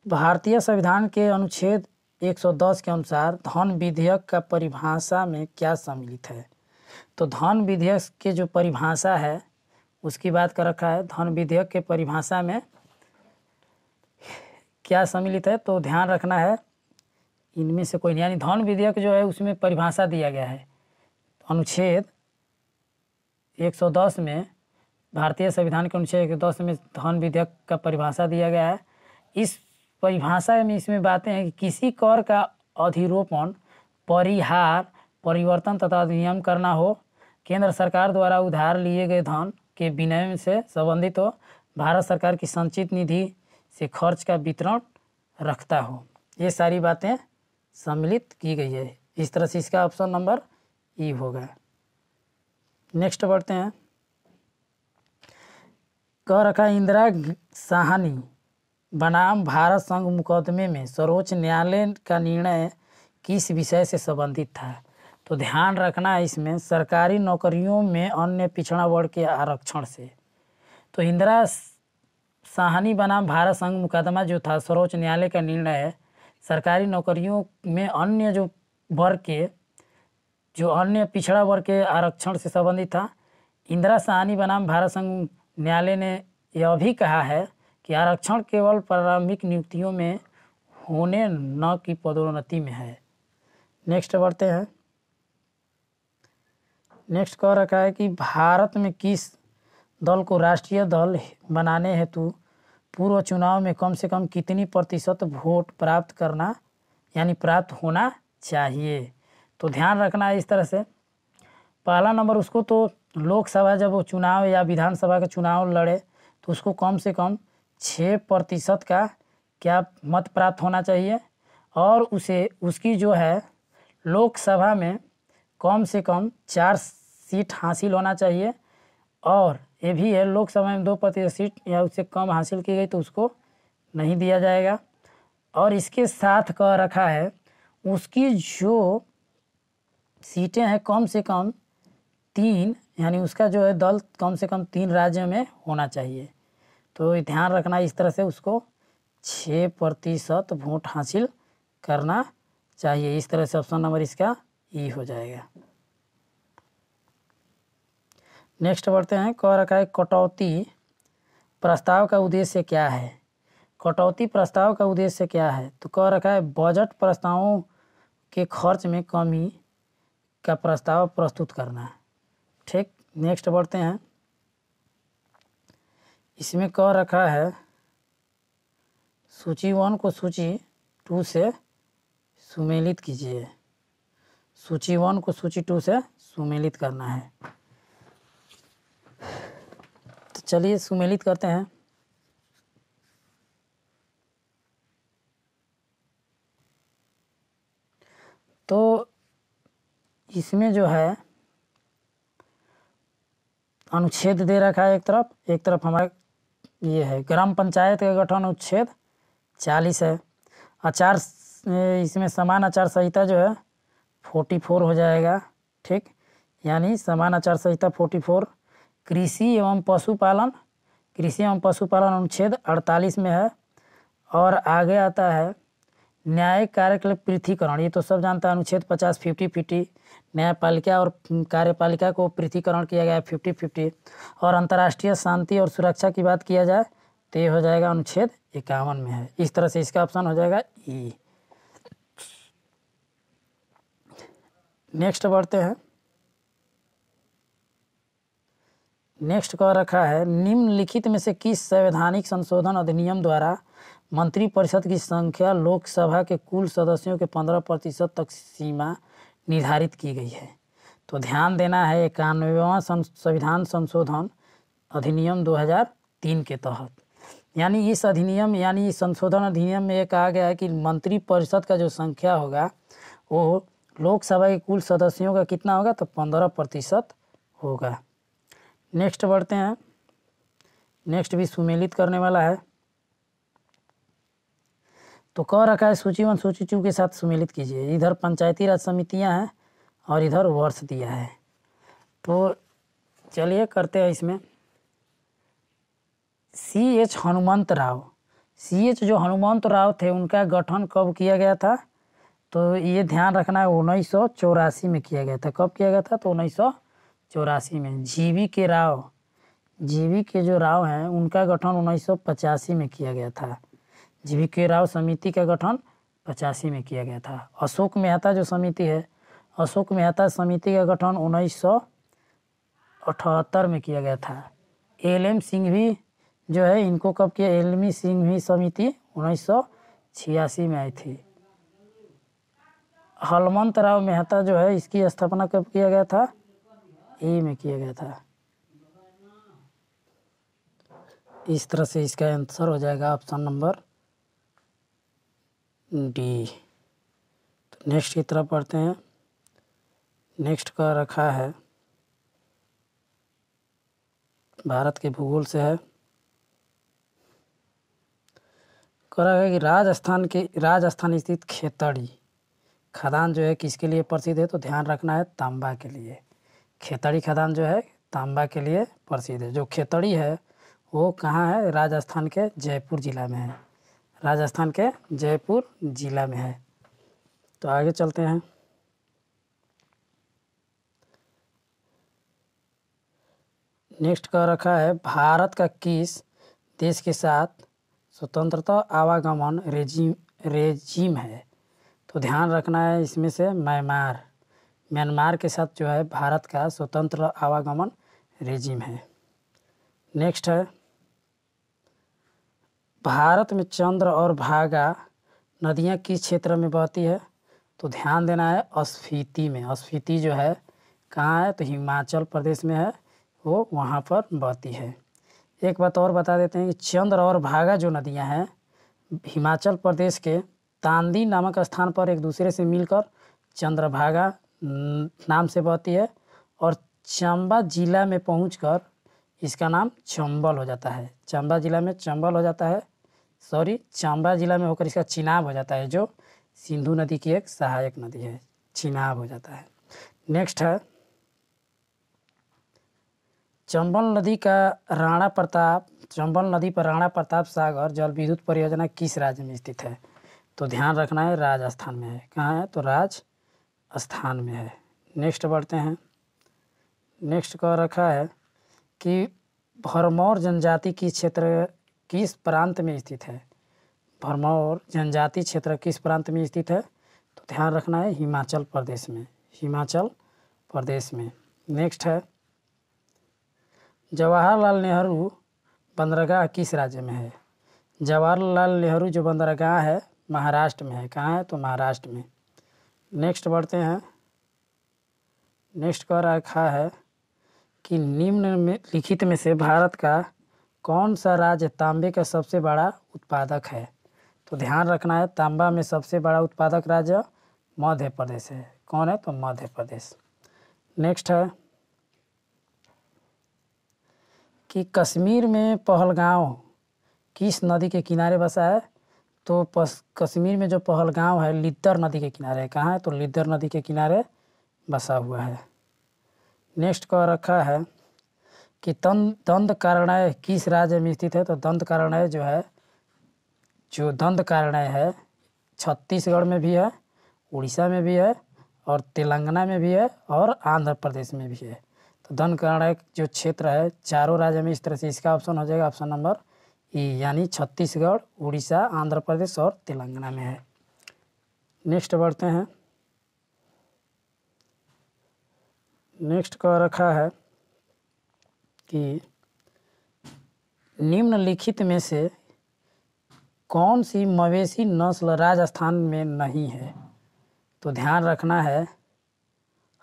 भारतीय संविधान के अनुच्छेद 110 के अनुसार धन विधेयक का परिभाषा में क्या सम्मिलित है, तो धन विधेयक के जो परिभाषा है उसकी बात कर रखा है। धन विधेयक के परिभाषा में क्या सम्मिलित है, तो ध्यान रखना है इनमें से कोई नहीं, यानी धन विधेयक जो है उसमें परिभाषा दिया गया है। अनुच्छेद 110 में, भारतीय संविधान के अनुच्छेद 110 में धन विधेयक का परिभाषा दिया गया है। इस परिभाषा में इसमें बातें हैं कि किसी कर का अधिरोपण, परिहार, परिवर्तन तथा अधिनियम करना हो, केंद्र सरकार द्वारा उधार लिए गए धन के विनिमय से संबंधित हो, भारत सरकार की संचित निधि से खर्च का वितरण रखता हो, ये सारी बातें सम्मिलित की गई है। इस तरह से इसका ऑप्शन नंबर ई होगा। नेक्स्ट बढ़ते हैं। कह रखा इंदिरा साहनी बनाम भारत संघ मुकदमे में सर्वोच्च न्यायालय का निर्णय किस विषय से संबंधित था, तो ध्यान रखना है इसमें सरकारी नौकरियों में अन्य पिछड़ा वर्ग के आरक्षण से। तो इंदिरा साहनी बनाम भारत संघ मुकदमा जो था सर्वोच्च न्यायालय का निर्णय है, सरकारी नौकरियों में अन्य जो वर्ग के जो अन्य पिछड़ा वर्ग के आरक्षण से संबंधित था। इंदिरा साहनी बनाम भारत संघ न्यायालय ने यह भी कहा है कि आरक्षण केवल प्रारंभिक नियुक्तियों में होने न कि पदोन्नति में है। नेक्स्ट बढ़ते हैं। नेक्स्ट कह रखा है कि भारत में किस दल को राष्ट्रीय दल बनाने हेतु पूर्व चुनाव में कम से कम कितनी प्रतिशत वोट प्राप्त करना यानी प्राप्त होना चाहिए, तो ध्यान रखना है इस तरह से। पहला नंबर उसको तो लोकसभा जब वो चुनाव या विधानसभा का चुनाव लड़े तो उसको कम से कम 6% का क्या मत प्राप्त होना चाहिए, और उसे उसकी जो है लोकसभा में कम से कम 4 सीट हासिल होना चाहिए। और ये भी है लोकसभा में 2% सीट या उससे कम हासिल की गई तो उसको नहीं दिया जाएगा। और इसके साथ कह रखा है उसकी जो सीटें हैं कम से कम 3 यानी उसका जो है दल कम से कम 3 राज्यों में होना चाहिए। तो ध्यान रखना इस तरह से उसको 6% वोट हासिल करना चाहिए। इस तरह से ऑप्शन नंबर इसका ई हो जाएगा। नेक्स्ट बढ़ते हैं। कह रखा है कटौती प्रस्ताव का उद्देश्य क्या है। कटौती प्रस्ताव का उद्देश्य क्या है, तो कह रखा है बजट प्रस्तावों के खर्च में कमी का प्रस्ताव प्रस्तुत करना है। ठीक, नेक्स्ट बढ़ते हैं। इसमें कह रखा है सूची 1 को सूची 2 से सुमेलित कीजिए। सूची 1 को सूची 2 से सुमेलित करना है। तो चलिए सुमेलित करते हैं। तो इसमें जो है अनुच्छेद दे रखा है, एक तरफ हमारा ये है ग्राम पंचायत का गठन अनुच्छेद 40 है। इसमें समान आचार संहिता जो है 44 हो जाएगा। ठीक, यानी समान आचार संहिता 44। कृषि एवं पशुपालन अनुच्छेद 48 में है। और आगे आता है न्यायिक कार्य के लिए पृथकीकरण, ये तो सब जानता है, अनुच्छेद 50 50-50। न्यायपालिका और कार्यपालिका को पृथकीकरण किया गया है 50-50। और अंतर्राष्ट्रीय शांति और सुरक्षा की बात किया जाए तो ये हो जाएगा अनुच्छेद 51 में है। इस तरह से इसका ऑप्शन हो जाएगा ई। नेक्स्ट बढ़ते हैं। नेक्स्ट कह रखा है निम्नलिखित में से किस संवैधानिक संशोधन अधिनियम द्वारा मंत्रिपरिषद की संख्या लोकसभा के कुल सदस्यों के 15% तक सीमा निर्धारित की गई है? तो ध्यान देना है 91वां संविधान संशोधन अधिनियम 2003 के तहत। यानी इस संशोधन अधिनियम में ये कहा गया है कि मंत्रिपरिषद का जो संख्या होगा वो लोकसभा के कुल सदस्यों का कितना होगा, तो 15% होगा। नेक्स्ट बढ़ते हैं। नेक्स्ट भी सुमेलित करने वाला है। तो कह रखा है सूची 1 सूची 2 के साथ सुमेलित कीजिए। इधर पंचायती राज समितियां हैं और इधर वर्ष दिया है। तो चलिए करते हैं इसमें। CH हनुमंत राव, CH जो हनुमंत राव थे उनका गठन कब किया गया था? तो ये ध्यान रखना है 1984 में किया गया था। कब किया गया था? तो 1984 में। GV के जो राव हैं उनका गठन 1985 में किया गया था। GV के राव समिति का गठन 85 में किया गया था। अशोक मेहता जो समिति है, अशोक मेहता समिति का गठन 1978 में किया गया था। LM सिंघवी जो है इनको कब किया? LM सिंघवी समिति 1986 में आई थी। हनुमंत राव मेहता जो है इसकी स्थापना कब किया गया था? ए में किया गया था। इस तरह से इसका आंसर हो जाएगा ऑप्शन नंबर डी। तो नेक्स्ट की तरफ पढ़ते हैं। नेक्स्ट का रखा है भारत के भूगोल से है। कह रहा है कि राजस्थान स्थित खेतड़ी खदान जो है किसके लिए प्रसिद्ध है? तो ध्यान रखना है तांबा के लिए। खेतड़ी खदान जो है तांबा के लिए प्रसिद्ध है। जो खेतड़ी है वो कहाँ है? राजस्थान के जयपुर जिला में है। राजस्थान के जयपुर जिला में है। तो आगे चलते हैं। नेक्स्ट का रखा है भारत का किस देश के साथ स्वतंत्रता आवागमन रेजिम है? तो ध्यान रखना है इसमें से म्यांमार के साथ जो है भारत का स्वतंत्र आवागमन रेजिम है। नेक्स्ट है भारत में चंद्र और भागा नदियाँ किस क्षेत्र में बहती है? तो ध्यान देना है स्फीति में। स्फीति जो है कहाँ है? तो हिमाचल प्रदेश में है, वो वहाँ पर बहती है। एक बात और बता देते हैं कि चंद्र और भागा जो नदियाँ हैं हिमाचल प्रदेश के तांदी नामक स्थान पर एक दूसरे से मिलकर चंद्रभागा नाम से बहती है और चंबा जिला में पहुंचकर इसका नाम चंबल हो जाता है। चंबा जिला में चंबल हो जाता है, चंबा जिला में होकर इसका चिनाब हो जाता है, जो सिंधु नदी की एक सहायक नदी है, चिनाब हो जाता है। नेक्स्ट है चंबल नदी पर राणा प्रताप सागर जल विद्युत परियोजना किस राज्य में स्थित है? तो ध्यान रखना है राजस्थान में है। कहाँ है? तो राजस्थान में है। नेक्स्ट बढ़ते हैं। नेक्स्ट कह रखा है कि भरमौर जनजाति किस प्रांत में स्थित है? भरमौर जनजाति क्षेत्र किस प्रांत में स्थित है? तो ध्यान रखना है हिमाचल प्रदेश में। नेक्स्ट है जवाहरलाल नेहरू बंदरगाह किस राज्य में है? जवाहरलाल नेहरू जो बंदरगाह है महाराष्ट्र में है। कहाँ है? तो महाराष्ट्र में। नेक्स्ट बढ़ते हैं। नेक्स्ट कह रखा है कि निम्नलिखित में से भारत का कौन सा राज्य तांबे का सबसे बड़ा उत्पादक है? तो ध्यान रखना है तांबा में सबसे बड़ा उत्पादक राज्य मध्य प्रदेश है। कौन है? तो मध्य प्रदेश। नेक्स्ट है कि कश्मीर में पहलगांव किस नदी के किनारे बसा है? तो कश्मीर में जो पहलगांव है लिद्दर नदी के किनारे है। कहाँ है? तो लिद्दर नदी के किनारे बसा हुआ है। नेक्स्ट कह रखा है कि दंडकारण्य किस राज्य में स्थित है। तो दंडकारण्य जो दंडकारण्य है छत्तीसगढ़ में भी है, उड़ीसा में भी है और तेलंगाना में भी है और आंध्र प्रदेश में भी है। तो दंडकारण्य जो क्षेत्र है चारों राज्य में इस तरह से, इसका ऑप्शन हो जाएगा ऑप्शन नंबर ई, यानी छत्तीसगढ़, उड़ीसा, आंध्र प्रदेश और तेलंगाना में है। नेक्स्ट बढ़ते हैं। नेक्स्ट कह रखा है कि निम्नलिखित में से कौन सी मवेशी नस्ल राजस्थान में नहीं है। तो ध्यान रखना है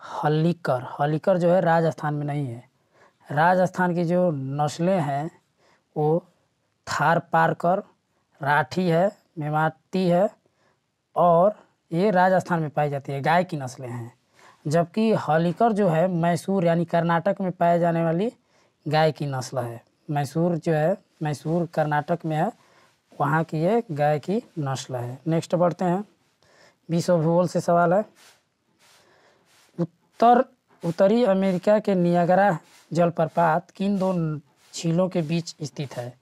हल्लीकर जो है राजस्थान में नहीं है। राजस्थान की जो नस्लें हैं वो थारपारकर, राठी है, मेवाती है और ये राजस्थान में पाई जाती है, गाय की नस्लें हैं। जबकि हल्लीकर जो है मैसूर यानी कर्नाटक में पाए जाने वाली गाय की नस्ल है। मैसूर कर्नाटक में है, वहाँ की ये गाय की नस्ल है। नेक्स्ट बढ़ते हैं। विश्व भूगोल से सवाल है। उत्तरी अमेरिका के नियाग्रा जलप्रपात किन दो झीलों के बीच स्थित है।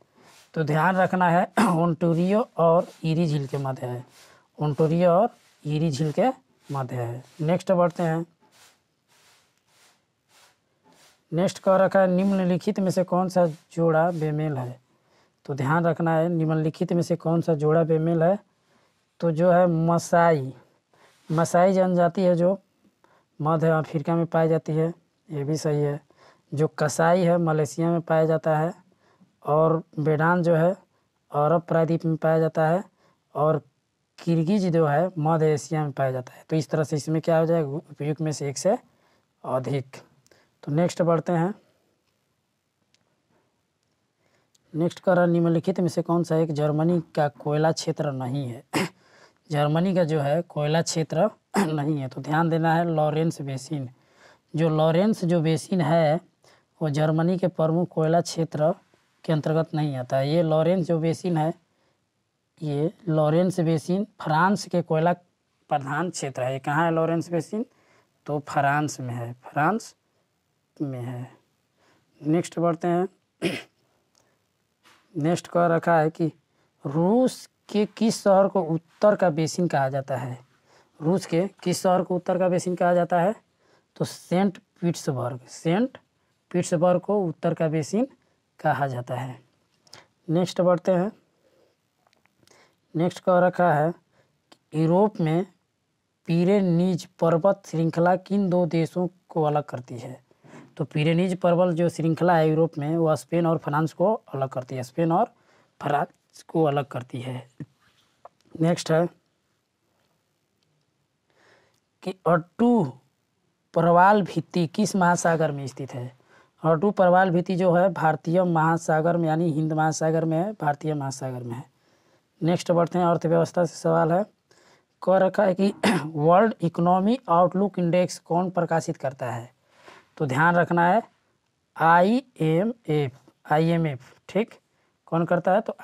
तो ध्यान रखना है ओंटारियो और ईरी झील के मध्य है। ओंटारियो और ईरी झील के मध्य है। नेक्स्ट बढ़ते हैं। नेक्स्ट कह रखा है निम्नलिखित में से कौन सा जोड़ा बेमेल है। तो ध्यान रखना है निम्नलिखित में से कौन सा जोड़ा बेमेल है। तो जो है मसाई जनजाति है जो मध्य अफ्रीका में पाई जाती है, ये भी सही है। जो कसाई है मलेशिया में पाया जाता है और बेडान जो है अरब प्रायद्वीप में पाया जाता है और किर्गिज जो है मध्य एशिया में पाया जाता है। तो इस तरह से इसमें क्या हो जाएगा उपयुक्त में से एक से अधिक। तो नेक्स्ट बढ़ते हैं। नेक्स्ट कर निम्नलिखित में से कौन सा एक जर्मनी का कोयला क्षेत्र नहीं है। जर्मनी का जो है कोयला क्षेत्र नहीं है। तो ध्यान देना है लॉरेंस बेसिन। जो लॉरेंस जो बेसिन है वो जर्मनी के प्रमुख कोयला क्षेत्र के अंतर्गत नहीं आता है। ये लॉरेंस जो बेसिन है, ये लॉरेंस बेसिन फ्रांस के कोयला प्रधान क्षेत्र है। कहाँ है लॉरेंस बेसिन? तो फ्रांस में है, फ्रांस में है। नेक्स्ट बढ़ते हैं। नेक्स्ट कह रखा है कि रूस के किस शहर को उत्तर का बेसिन कहा जाता है। रूस के किस शहर को उत्तर का बेसिन कहा जाता है? तो सेंट पीटर्सबर्ग को उत्तर का बेसिन कहा जाता है। नेक्स्ट बढ़ते हैं। नेक्स्ट कह रखा है कि यूरोप में पिरेनीज पर्वत श्रृंखला किन दो देशों को अलग करती है। तो पिरेनीज पर्वत जो श्रृंखला है यूरोप में वो स्पेन और फ्रांस को अलग करती है, स्पेन और फ्रांस को अलग करती है। नेक्स्ट है कि अट्टू प्रवाल भित्ति किस महासागर में स्थित है। अट्टू प्रवाल भित्ति जो है भारतीय महासागर में यानी हिंद महासागर में है, भारतीय महासागर में है। नेक्स्ट बढ़ते हैं। अर्थव्यवस्था से सवाल है। कह रखा है कि वर्ल्ड इकोनॉमी आउटलुक इंडेक्स कौन प्रकाशित करता है। तो ध्यान रखना है IMF, ठीक, कौन करता है? तो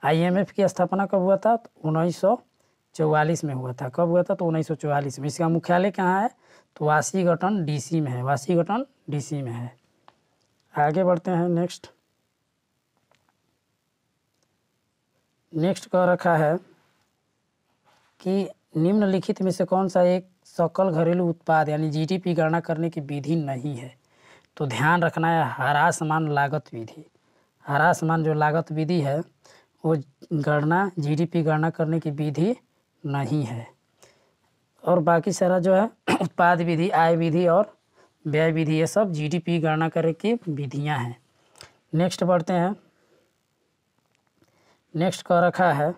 IMF की स्थापना कब हुआ था? तो 1944 में हुआ था। कब हुआ था? तो 1944 में। इसका मुख्यालय कहाँ है? तो वाशिंगटन DC में है, वाशिंगटन DC में है। आगे बढ़ते हैं। नेक्स्ट कह रखा है कि निम्नलिखित में से कौन सा एक सकल घरेलू उत्पाद यानी GDP गणना करने की विधि नहीं है। तो ध्यान रखना है ह्रासमान लागत विधि। ह्रासमान जो लागत विधि है वो GDP गणना करने की विधि नहीं है। और बाकी सारा जो है उत्पाद विधि, आय विधि और व्यय विधि, ये सब GDP गणना करने की विधियां हैं। नेक्स्ट बढ़ते हैं। नेक्स्ट कह रखा है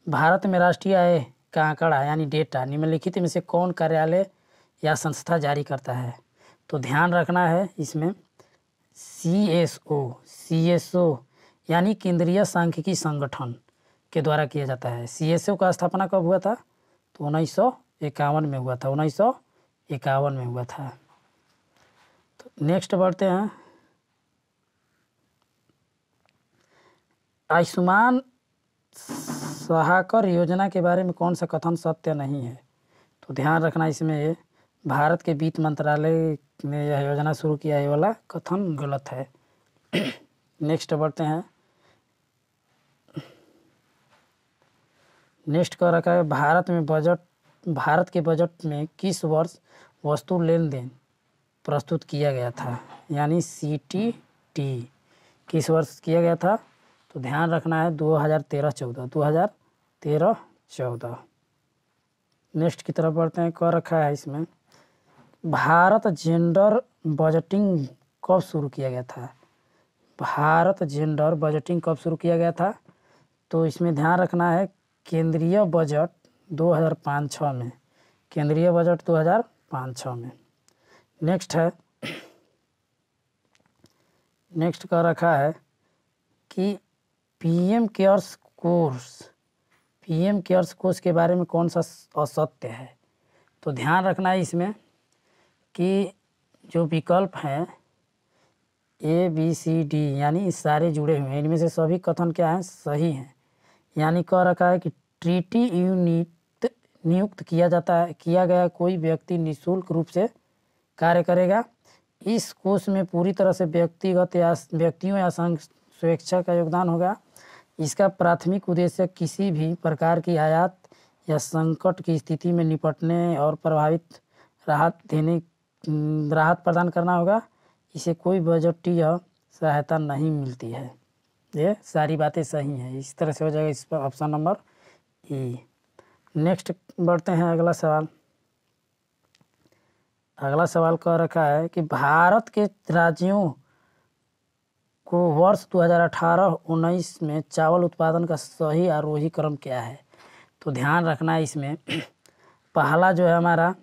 भारत में राष्ट्रीय आय का आंकड़ा यानी डेटा निम्नलिखित में से कौन कार्यालय या संस्था जारी करता है। तो ध्यान रखना है इसमें CSO यानी केंद्रीय सांख्यिकी संगठन के द्वारा किया जाता है। CSO का स्थापना कब हुआ था? तो 1951 में हुआ था, 1951 में हुआ था। तो नेक्स्ट बढ़ते हैं। आयुष्मान सहाकर योजना के बारे में कौन सा कथन सत्य नहीं है। तो ध्यान रखना इसमें भारत के वित्त मंत्रालय ने यह योजना शुरू किया है, ये वाला कथन गलत है। नेक्स्ट बढ़ते हैं। नेक्स्ट कर रखा है भारत के बजट में किस वर्ष वस्तु लेन देन प्रस्तुत किया गया था, यानी CTT किस वर्ष किया गया था? तो ध्यान रखना है 2013-14। नेक्स्ट की तरफ बढ़ते हैं। कर रखा है इसमें भारत जेंडर बजटिंग कब शुरू किया गया था? भारत जेंडर बजटिंग कब शुरू किया गया था? तो इसमें ध्यान रखना है केंद्रीय बजट 2005-06 में, केंद्रीय बजट 2005-06 में। नेक्स्ट है, नेक्स्ट का रखा है कि पीएम केयर्स कोर्स के बारे में कौन सा असत्य है? तो ध्यान रखना है इसमें कि जो विकल्प हैं ABCD यानी सारे जुड़े हुए हैं, इनमें से सभी कथन क्या हैं? सही हैं। यानी कह रखा है कि ट्रीटी यूनिट नियुक्त किया गया कोई व्यक्ति निःशुल्क रूप से कार्य करेगा। इस कोष में पूरी तरह से व्यक्तियों या स्वेच्छा का योगदान होगा। इसका प्राथमिक उद्देश्य किसी भी प्रकार की आयात या संकट की स्थिति में निपटने और प्रभावित राहत प्रदान करना होगा। इसे कोई बजटीय सहायता नहीं मिलती है। ये सारी बातें सही हैं। इस तरह से हो जाएगा इस पर ऑप्शन नंबर E। नेक्स्ट बढ़ते हैं अगला सवाल। अगला सवाल कह रखा है कि भारत के राज्यों को वर्ष 2018-19 में चावल उत्पादन का सही आरोही क्रम क्या है? तो ध्यान रखना है इसमें पहला जो है हमारा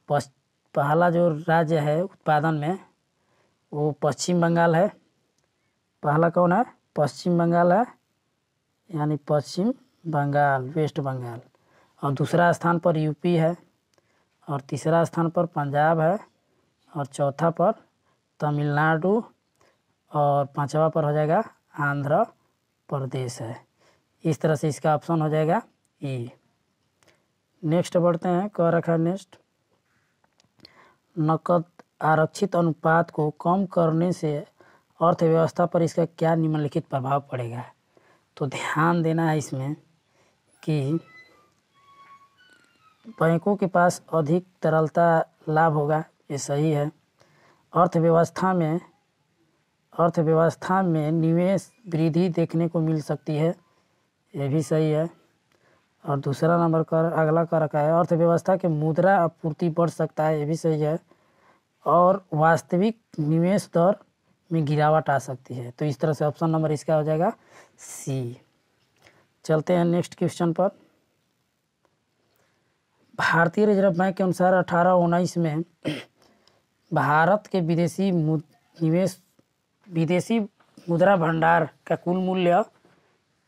पहला जो राज्य है उत्पादन में वो पश्चिम बंगाल है। पहला कौन है? पश्चिम बंगाल है, यानी पश्चिम बंगाल, वेस्ट बंगाल। और दूसरा स्थान पर यूपी है, और तीसरा स्थान पर पंजाब है, और चौथा पर तमिलनाडु, और पांचवा पर हो जाएगा आंध्र प्रदेश है। इस तरह से इसका ऑप्शन हो जाएगा E। नेक्स्ट बढ़ते हैं। कह रखा है नेक्स्ट, नकद आरक्षित अनुपात को कम करने से अर्थव्यवस्था पर इसका क्या निम्नलिखित प्रभाव पड़ेगा? तो ध्यान देना है इसमें कि बैंकों के पास अधिक तरलता लाभ होगा, ये सही है। अर्थव्यवस्था में निवेश वृद्धि देखने को मिल सकती है, ये भी सही है। और दूसरा नंबर का अगला का रखा है अर्थव्यवस्था के मुद्रा आपूर्ति बढ़ सकता है, ये भी सही है। और वास्तविक निवेश दर में गिरावट आ सकती है। तो इस तरह से ऑप्शन नंबर इसका हो जाएगा C। चलते हैं नेक्स्ट क्वेश्चन पर। भारतीय रिजर्व बैंक के अनुसार 18-19 में भारत के विदेशी मुद्रा भंडार का कुल मूल्य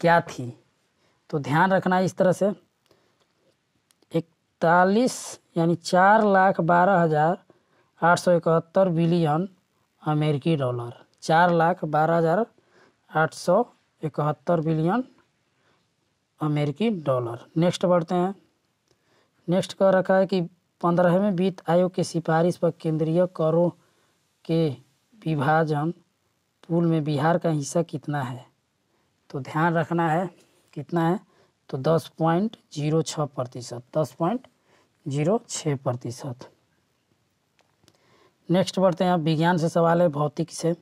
क्या थी? तो ध्यान रखना है इस तरह से 41 यानी 4,12,871 बिलियन अमेरिकी डॉलर, 4,12,871 बिलियन अमेरिकी डॉलर। नेक्स्ट बढ़ते हैं। नेक्स्ट कह रखा है कि 15वें वित्त आयोग की सिफारिश पर केंद्रीय करों के विभाजन पूल में बिहार का हिस्सा कितना है? तो ध्यान रखना है कितना है? तो 10.06%, 10.06%। नेक्स्ट बढ़ते हैं। विज्ञान से सवाल है, भौतिक से।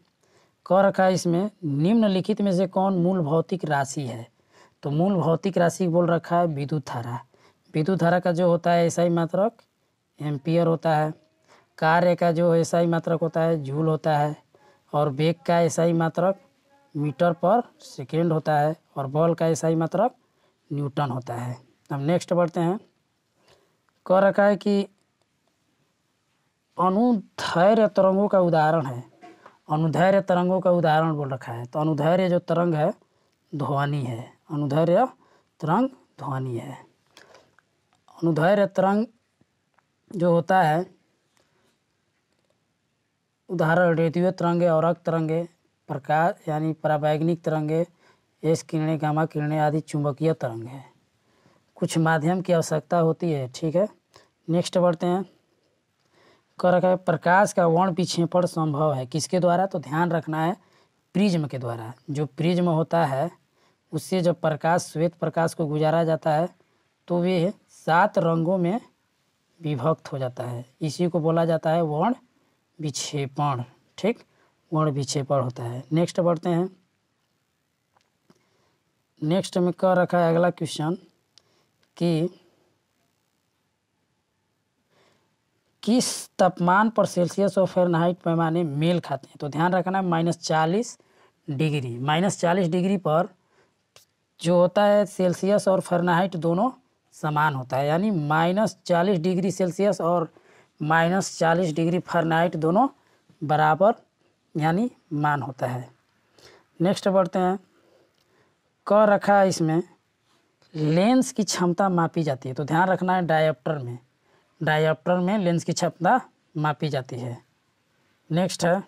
कह रखा है इसमें निम्नलिखित में से कौन मूल भौतिक राशि है? तो मूल भौतिक राशि बोल रखा है विद्युत धारा। विद्युत धारा का जो होता है SI मात्रक एम्पियर होता है। कार्य का जो SI मात्रक होता है जूल होता है। और वेग का SI मात्रक मीटर पर सेकेंड होता है। और बल का SI मात्रक न्यूटन होता है। अब नेक्स्ट बढ़ते हैं। कह रखा है कि अनुदैर्ध्य तरंगों का उदाहरण है। अनुदैर्ध्य तरंगों का उदाहरण बोल रखा है। तो अनुदैर्ध्य जो तरंग है ध्वनि है। अनुदैर्ध्य तरंग ध्वनि है। अनुदैर्ध्य तरंग जो होता है उदाहरण रेडियो तरंगे, औरक तरंगे, प्रकाश यानी पराबैंगनिक तरंगे, एस किरणें, गामा किरणें आदि चुंबकीय तरंग है। कुछ माध्यम की आवश्यकता होती है। ठीक है, नेक्स्ट बढ़ते हैं। कह रखा है प्रकाश का वर्ण विक्षेपण संभव है किसके द्वारा, तो ध्यान रखना है प्रिज्म के द्वारा। जो प्रिज्म होता है उससे जब प्रकाश श्वेत प्रकाश को गुजारा जाता है तो वे 7 रंगों में विभक्त हो जाता है, इसी को बोला जाता है वर्ण विक्षेपण। ठीक, वर्ण विक्षेपण होता है। नेक्स्ट बढ़ते हैं। नेक्स्ट में कह रखा है अगला क्वेश्चन कि किस तापमान पर सेल्सियस और फ़ारेनहाइट पैमाने मेल खाते हैं, तो ध्यान रखना है -40 डिग्री। -40 डिग्री पर जो होता है सेल्सियस और फ़ारेनहाइट दोनों समान होता है, यानी -40 डिग्री सेल्सियस और -40 डिग्री फ़ारेनहाइट दोनों बराबर यानी मान होता है। नेक्स्ट बढ़ते हैं। कह रखा है इसमें लेंस की क्षमता मापी जाती है, तो ध्यान रखना है डायोप्टर में लेंस की क्षमता मापी जाती है। नेक्स्ट है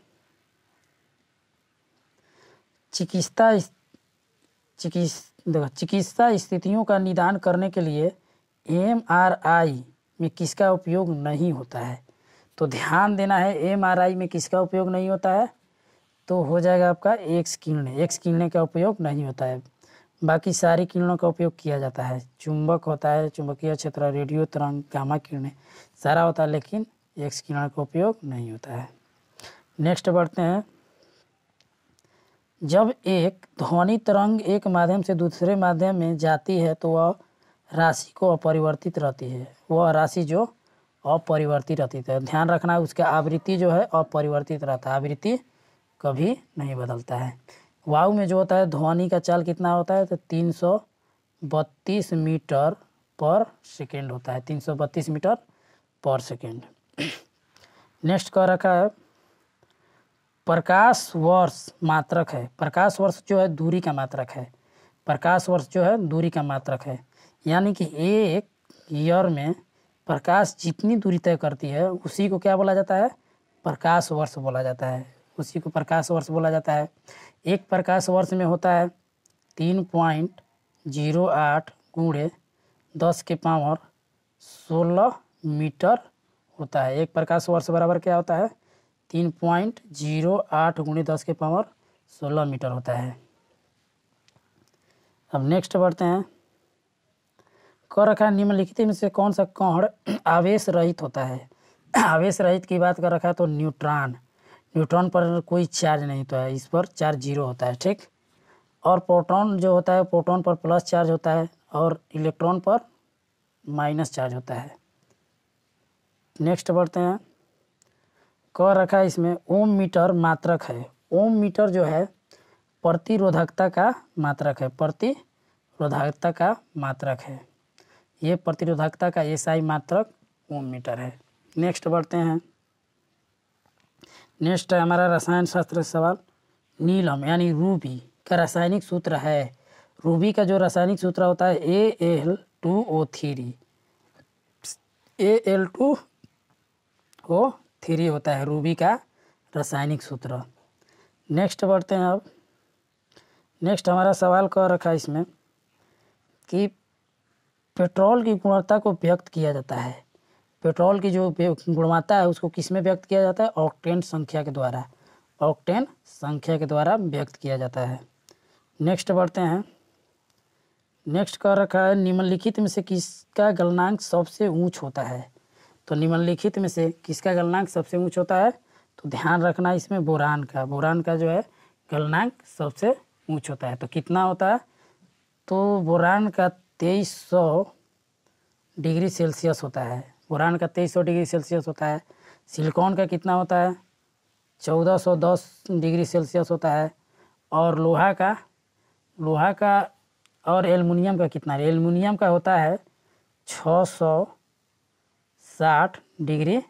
चिकित्सा स्थितियों का निदान करने के लिए MRI में किसका उपयोग नहीं होता है, तो ध्यान देना है MRI में किसका उपयोग नहीं होता है, तो हो जाएगा आपका एक्स किरणें का उपयोग नहीं होता है। बाकी सारी किरणों का उपयोग किया जाता है, चुंबक होता है, चुंबकीय क्षेत्र, रेडियो तरंग, गामा किरणें सारा होता है, लेकिन एक्स किरण का उपयोग नहीं होता है। नेक्स्ट बढ़ते हैं। जब एक ध्वनि तरंग एक माध्यम से दूसरे माध्यम में जाती है तो वह राशि को अपरिवर्तित रहती है, वह राशि जो अपरिवर्तित रहती है। ध्यान रखना है उसका आवृत्ति जो है अपरिवर्तित रहता है, आवृत्ति कभी नहीं बदलता है। वायु में जो होता है ध्वनि का चाल कितना होता है, तो 332 मीटर पर सेकेंड होता है, 332 मीटर पर सेकेंड। नेक्स्ट कह रखा है प्रकाश वर्ष मात्रक है। प्रकाश वर्ष जो है दूरी का मात्रक है, प्रकाश वर्ष जो है दूरी का मात्रक है, यानी कि एक ईयर में प्रकाश जितनी दूरी तय करती है उसी को क्या बोला जाता है, प्रकाश वर्ष बोला जाता है, उसी को प्रकाश वर्ष बोला जाता है। एक प्रकाश वर्ष में होता है 3.08 × 10⁻16 मीटर होता है। एक प्रकाश वर्ष बराबर क्या होता है, 3.08 × 10⁻16 मीटर होता है। अब नेक्स्ट बढ़ते हैं। कह रखा है निम्नलिखित में से कौन सा कण आवेश रहित होता है। आवेश रहित की बात कर रखा है तो न्यूट्रॉन पर कोई चार्ज नहीं होता है, इस पर चार्ज 0 होता है। ठीक, और प्रोटॉन जो होता है प्रोटॉन पर प्लस चार्ज होता है और इलेक्ट्रॉन पर माइनस चार्ज होता है। नेक्स्ट बढ़ते हैं। कह रखा है इसमें ओम मीटर मात्रक है। ओम मीटर जो है प्रतिरोधकता का मात्रक है, प्रतिरोधकता का मात्रक है, ये प्रतिरोधकता का SI मात्रक ओम मीटर है। नेक्स्ट बढ़ते हैं। नेक्स्ट है हमारा रसायन शास्त्र सवाल। नीलम यानी रूबी का रासायनिक सूत्र है। रूबी का जो रासायनिक सूत्र होता है Al2O3, Al2O3 होता है रूबी का रासायनिक सूत्र। नेक्स्ट बढ़ते हैं। अब नेक्स्ट हमारा सवाल कह रखा है इसमें कि पेट्रोल की गुणवत्ता को व्यक्त किया जाता है। पेट्रोल की जो गुणवत्ता है उसको किस में व्यक्त किया जाता है, ऑक्टेन संख्या के द्वारा, ऑक्टेन संख्या के द्वारा व्यक्त किया जाता है। नेक्स्ट बढ़ते हैं। नेक्स्ट कह रखा है निम्नलिखित में से किसका गलनांक सबसे ऊंच होता है, तो निम्नलिखित में से किसका गलनांक सबसे ऊंच होता है, तो ध्यान रखना इसमें बोरान का जो है गलनांक सबसे ऊंच होता है। तो कितना होता है, तो बोरान का 2300 डिग्री सेल्सियस होता है, बोरान का 2300 डिग्री सेल्सियस होता है। सिलिकॉन का कितना होता है, 1410 डिग्री सेल्सियस होता है। और लोहा का और एल्युमिनियम का कितना है, एल्युमिनियम का होता है 660 डिग्री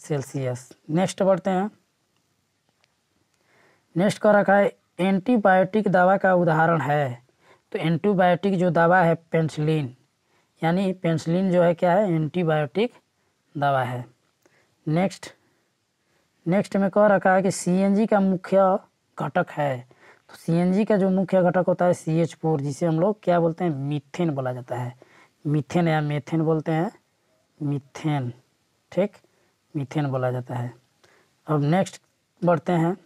सेल्सियस। नेक्स्ट बढ़ते हैं। नेक्स्ट का रखा है एंटीबायोटिक दवा का उदाहरण है, तो एंटीबायोटिक जो दवा है पेनिसिलिन, यानी पेनिसिलिन जो है क्या है, एंटीबायोटिक दवा है। नेक्स्ट में कह रखा है कि CNG का मुख्य घटक है, तो CNG का जो मुख्य घटक होता है CH4, जिसे हम लोग क्या बोलते हैं, मीथेन बोला जाता है, मीथेन या मेथेन बोलते हैं, मीथेन। ठीक, मीथेन बोला जाता है। अब नेक्स्ट बढ़ते हैं।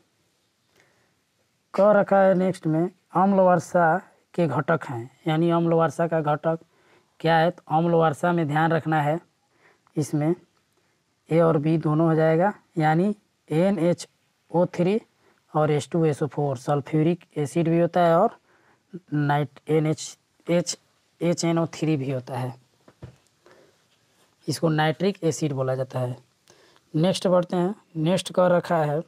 क रखा है नेक्स्ट में अम्ल वर्षा के घटक हैं, यानी अम्ल वर्षा का घटक क्या है। तो अम्ल वर्षा में ध्यान रखना है, इसमें ए और बी दोनों हो जाएगा, यानी NHO3 और H2SO4 सल्फ्यूरिक एसिड भी होता है और HNO3 भी होता है, इसको नाइट्रिक एसिड बोला जाता है। नेक्स्ट बढ़ते हैं। नेक्स्ट का रखा है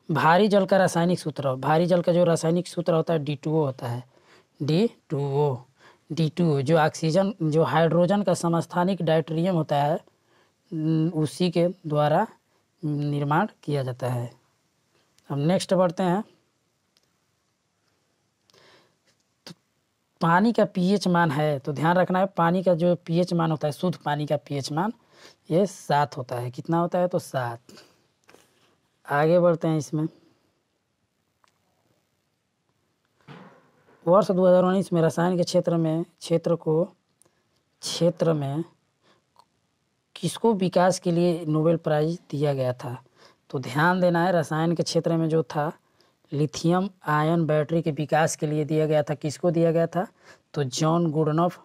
भारी जल का रासायनिक सूत्र। भारी जल का जो रासायनिक सूत्र होता है D2O होता है, D2O जो ऑक्सीजन जो हाइड्रोजन का समस्थानिक डायट्रियम होता है उसी के द्वारा निर्माण किया जाता है। अब नेक्स्ट बढ़ते हैं। तो पानी का pH मान है, तो ध्यान रखना है पानी का जो pH मान होता है, शुद्ध पानी का pH मान ये 7 होता है। कितना होता है? तो 7। आगे बढ़ते हैं। इसमें वर्ष 2019 में रसायन के क्षेत्र में किसको विकास के लिए नोबेल प्राइज दिया गया था। तो ध्यान देना है, रसायन के क्षेत्र में जो था लिथियम आयन बैटरी के विकास के लिए दिया गया था। किसको दिया गया था? तो जॉन गुडनॉफ,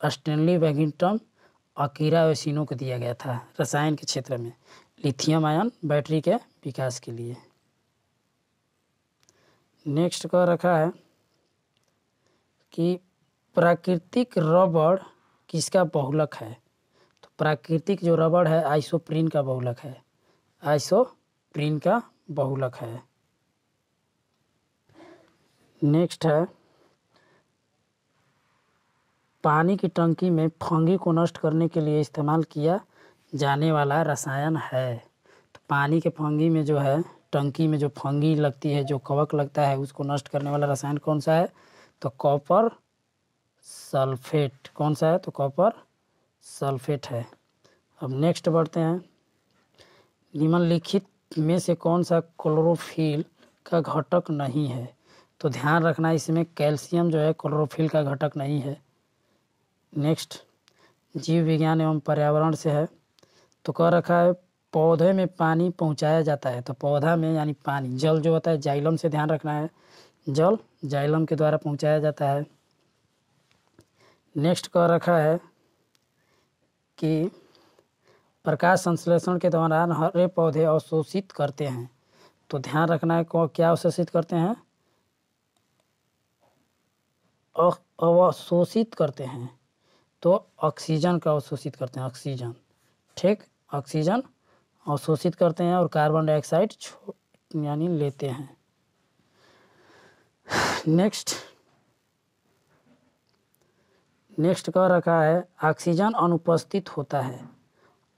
स्टैनली वेगिंगटन, अकीरा योशिनो को दिया गया था रसायन के क्षेत्र में लिथियम आयन बैटरी के विकास के लिए। नेक्स्ट का रखा है कि प्राकृतिक रबड़ किसका बहुलक है। तो प्राकृतिक जो रबड़ है आइसोप्रीन का बहुलक है, आइसोप्रीन का बहुलक है। नेक्स्ट है पानी की टंकी में फंगी को नष्ट करने के लिए इस्तेमाल किया जाने वाला रसायन है। तो पानी के फंगी में जो है, टंकी में जो फंगी लगती है, जो कवक लगता है, उसको नष्ट करने वाला रसायन कौन सा है? तो कॉपर सल्फेट। कौन सा है? तो कॉपर सल्फेट है। अब नेक्स्ट बढ़ते हैं। निम्नलिखित में से कौन सा क्लोरोफिल का घटक नहीं है। तो ध्यान रखना, इसमें कैल्शियम जो है क्लोरोफिल का घटक नहीं है। नेक्स्ट जीव विज्ञान एवं पर्यावरण से है। तो कह रखा है पौधे में पानी पहुंचाया जाता है। तो पौधा में यानी पानी, जल जो होता है जाइलम से, ध्यान रखना है, जल जाइलम के द्वारा पहुंचाया जाता है। नेक्स्ट कह रखा है कि प्रकाश संश्लेषण के दौरान हरे पौधे अवशोषित करते हैं। तो ध्यान रखना है क्या अवशोषित करते हैं? अवशोषित करते हैं। तो ऑक्सीजन का अवशोषित करते हैं, ऑक्सीजन, ठीक, ऑक्सीजन अवशोषित करते हैं और कार्बन डाइऑक्साइड यानी लेते हैं। नेक्स्ट कह रखा है ऑक्सीजन अनुपस्थित होता है।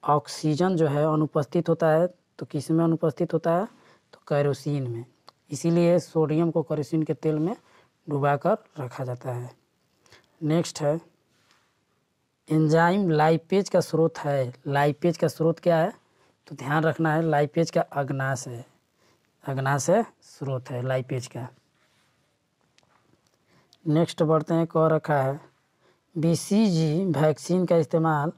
ऑक्सीजन जो है अनुपस्थित होता है, तो किस में अनुपस्थित होता है? तो केरोसिन में। इसीलिए सोडियम को केरोसिन के तेल में डुबाकर रखा जाता है। नेक्स्ट है एंजाइम लाइपेज का स्रोत है। लाइपेज का स्रोत क्या है? तो ध्यान रखना है लाइपेज का अग्नाश है, अग्नाश है स्रोत है लाइपेज का। नेक्स्ट बढ़ते हैं। कह रखा है BCG वैक्सीन का इस्तेमाल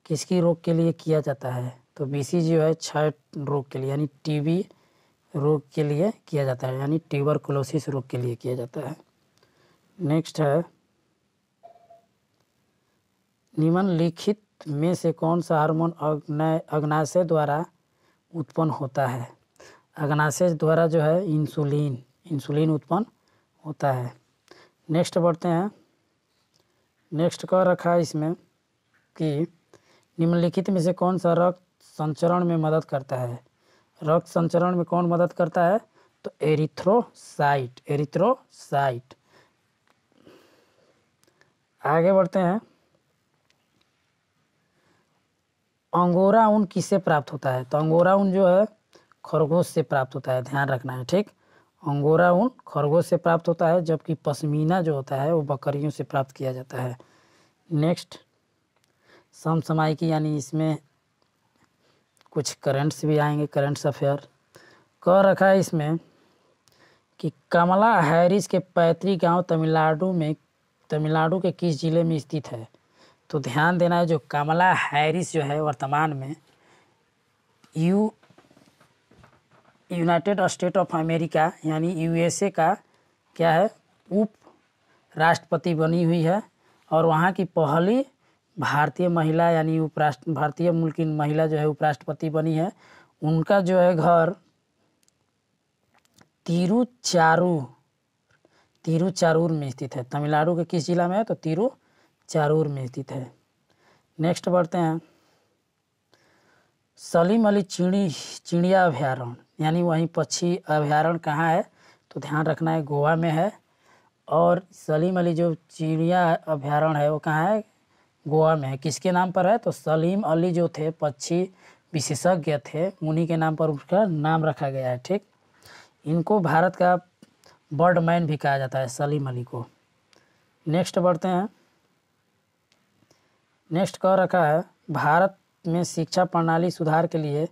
किसकी रोग के लिए किया जाता है। तो BCG है क्षय रोग के लिए, यानी TB रोग के लिए किया जाता है, यानी ट्यूबरकुलोसिस रोग के लिए किया जाता है। नेक्स्ट है निम्नलिखित में से कौन सा हार्मोन अग्नाशय द्वारा उत्पन्न होता है। अग्नाशय द्वारा जो है इंसुलिन उत्पन्न होता है। नेक्स्ट बढ़ते हैं। नेक्स्ट कह रखा है इसमें कि निम्नलिखित में से कौन सा रक्त संचरण में मदद करता है। रक्त संचरण में कौन मदद करता है? तो एरिथ्रोसाइट। आगे बढ़ते हैं। अंगोरा ऊन किससे प्राप्त होता है। तो अंगोरा ऊन जो है खरगोश से प्राप्त होता है, ध्यान रखना है, ठीक। अंगोरा ऊन खरगोश से प्राप्त होता है, जबकि पश्मीना जो होता है वो बकरियों से प्राप्त किया जाता है। नेक्स्ट समसामयिकी, यानी इसमें कुछ करंट्स भी आएंगे, करंट्स अफेयर। कह रखा है इसमें कि कमला हैरिस के पैतृक गांव तमिलनाडु के किस जिले में स्थित है। तो ध्यान देना है, जो कमला हैरिस जो है वर्तमान में यूनाइटेड स्टेट ऑफ अमेरिका यानी यूएसए का क्या है, उप राष्ट्रपति बनी हुई है। और वहाँ की पहली भारतीय महिला यानी भारतीय मूल की महिला जो है उपराष्ट्रपति बनी है। उनका जो है घर तिरुचारूर में स्थित है। तमिलनाडु के किस जिला में है, तो तिरुचारूर में स्थित है। नेक्स्ट बढ़ते हैं, सलीम अली चिड़िया अभयारण्य यानी वहीं पक्षी अभयारण्य कहाँ है, तो ध्यान रखना है गोवा में है। और सलीम अली जो चिड़िया अभयारण्य है वो कहाँ है, गोवा में है। किसके नाम पर है, तो सलीम अली जो थे पक्षी विशेषज्ञ थे, उन्हीं के नाम पर उसका नाम रखा गया है। ठीक, इनको भारत का बर्डमैन भी कहा जाता है, सलीम अली को। नेक्स्ट बढ़ते हैं, नेक्स्ट कह रखा है, भारत में शिक्षा प्रणाली सुधार के लिए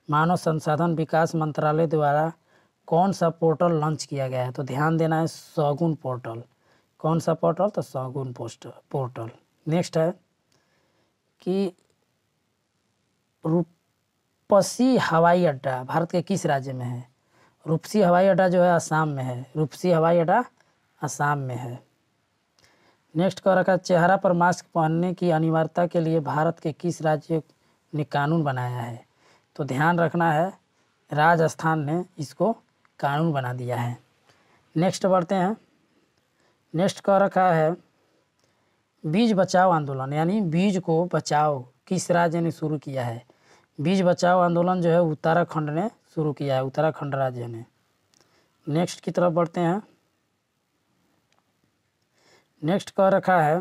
मानव संसाधन विकास मंत्रालय द्वारा कौन सा पोर्टल लॉन्च किया गया है, तो ध्यान देना है शगुन पोर्टल। कौन सा पोर्टल, तो शगुन पोर्टल। नेक्स्ट है कि रूपसी हवाई अड्डा भारत के किस राज्य में है, रूपसी हवाई अड्डा जो है असम में है। रूपसी हवाई अड्डा असम में है। नेक्स्ट कह रखा है, चेहरा पर मास्क पहनने की अनिवार्यता के लिए भारत के किस राज्य ने कानून बनाया है, तो ध्यान रखना है राजस्थान ने इसको कानून बना दिया है। नेक्स्ट बढ़ते हैं, नेक्स्ट कह रखा है, बीज बचाओ आंदोलन यानी बीज को बचाओ किस राज्य ने शुरू किया है। बीज बचाओ आंदोलन जो है उत्तराखंड ने शुरू किया है, उत्तराखंड राज्य ने। नेक्स्ट की तरफ बढ़ते हैं, नेक्स्ट कह रखा है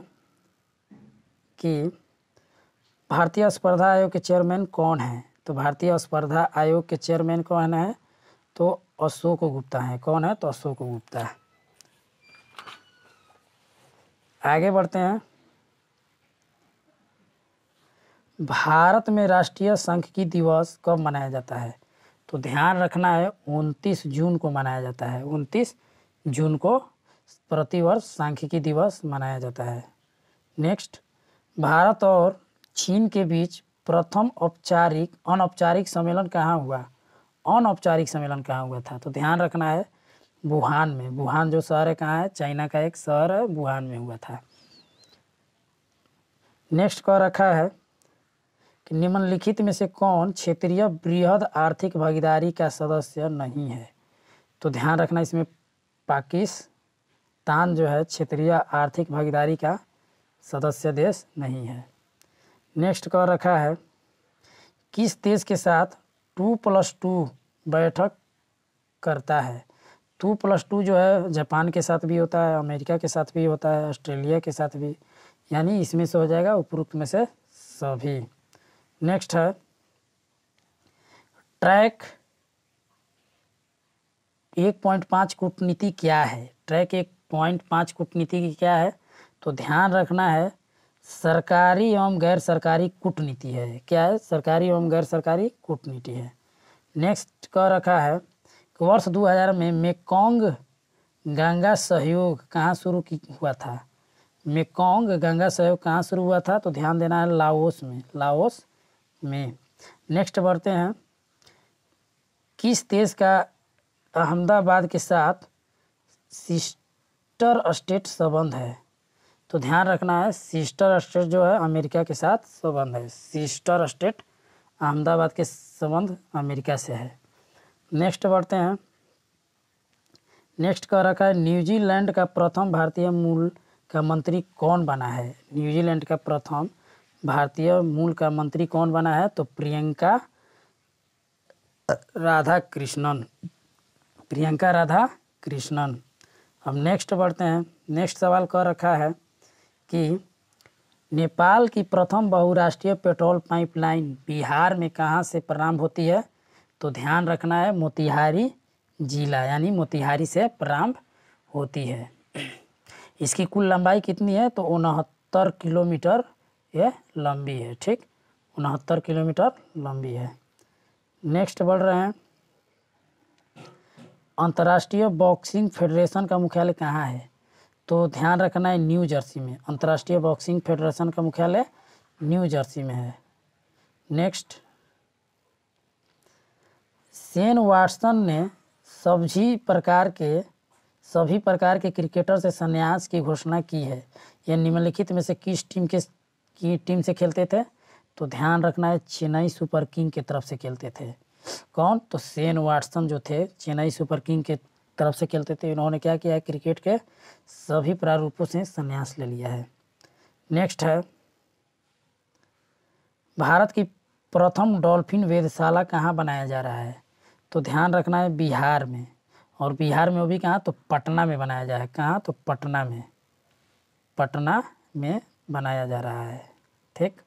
कि भारतीय स्पर्धा आयोग के चेयरमैन कौन है, तो भारतीय स्पर्धा आयोग के चेयरमैन कौन है, तो अशोक गुप्ता है। कौन है, तो अशोक गुप्ता। आगे बढ़ते हैं, भारत में राष्ट्रीय सांख्यिकी दिवस कब मनाया जाता है, तो ध्यान रखना है 29 जून को मनाया जाता है। 29 जून को प्रतिवर्ष सांख्यिकी दिवस मनाया जाता है। नेक्स्ट, भारत और चीन के बीच प्रथम अनौपचारिक सम्मेलन कहाँ हुआ, अनौपचारिक सम्मेलन कहाँ हुआ था, तो ध्यान रखना है वुहान में। वुहान जो शहर है कहाँ है, चाइना का एक शहर है, वुहान में हुआ था। नेक्स्ट कह रखा है कि निम्नलिखित में से कौन क्षेत्रीय बृहद आर्थिक भागीदारी का सदस्य नहीं है, तो ध्यान रखना इसमें पाकिस्तान जो है क्षेत्रीय आर्थिक भागीदारी का सदस्य देश नहीं है। नेक्स्ट कह रखा है, किस देश के साथ 2+2 बैठक करता है। 2+2 जो है जापान के साथ भी होता है, अमेरिका के साथ भी होता है, ऑस्ट्रेलिया के साथ भी, यानी इसमें से हो जाएगा उपरोक्त में से सभी। नेक्स्ट है, ट्रैक 1.5 कूटनीति क्या है, ट्रैक 1.5 कूटनीति की क्या है, तो ध्यान रखना है सरकारी एवं गैर सरकारी कूटनीति है। क्या है, सरकारी एवं गैर सरकारी कूटनीति है। नेक्स्ट कह रखा है कि वर्ष 2000 में मेकोंग गंगा सहयोग कहाँ शुरू हुआ था। मेकोंग गंगा सहयोग कहाँ शुरू हुआ था, तो ध्यान देना है लाओस में। नेक्स्ट बढ़ते हैं, किस देश का अहमदाबाद के साथ सिस्टर स्टेट संबंध है, तो ध्यान रखना है सिस्टर स्टेट जो है अमेरिका के साथ संबंध है। सिस्टर स्टेट अहमदाबाद के संबंध अमेरिका से है। नेक्स्ट बढ़ते हैं, नेक्स्ट कह रखा है, न्यूजीलैंड का प्रथम भारतीय मूल का मंत्री कौन बना है। न्यूजीलैंड का प्रथम भारतीय मूल का मंत्री कौन बना है, तो प्रियंका राधा कृष्णन। अब नेक्स्ट बढ़ते हैं, नेक्स्ट सवाल कह रखा है कि नेपाल की प्रथम बहुराष्ट्रीय पेट्रोल पाइपलाइन बिहार में कहाँ से प्रारंभ होती है, तो ध्यान रखना है मोतिहारी जिला यानी मोतिहारी से प्रारंभ होती है। इसकी कुल लंबाई कितनी है, तो 69 किलोमीटर ये लंबी है। ठीक, 69 किलोमीटर लंबी है। नेक्स्ट बढ़ रहे हैं, अंतर्राष्ट्रीय बॉक्सिंग फेडरेशन का मुख्यालय कहाँ है, तो ध्यान रखना है न्यू जर्सी में। अंतर्राष्ट्रीय बॉक्सिंग फेडरेशन का मुख्यालय न्यू जर्सी में है। नेक्स्ट, शेन वाटसन ने सभी प्रकार के क्रिकेटर से संन्यास की घोषणा की है। यह निम्नलिखित में से किस टीम से खेलते थे? तो ध्यान रखना है चेन्नई सुपर किंग की तरफ से खेलते थे। कौन? तो शेन वाटसन जो थे चेन्नई सुपर किंग के तरफ से खेलते थे। इन्होंने क्या किया है? क्रिकेट के सभी प्रारूपों से संन्यास ले लिया है। नेक्स्ट है, भारत की प्रथम डॉल्फिन वेधशाला कहाँ बनाया जा रहा है? तो ध्यान रखना है बिहार में, और बिहार में वो भी कहाँ? तो पटना में बनाया जा रहा है। कहाँ? तो पटना में बनाया जा रहा है। ठीक।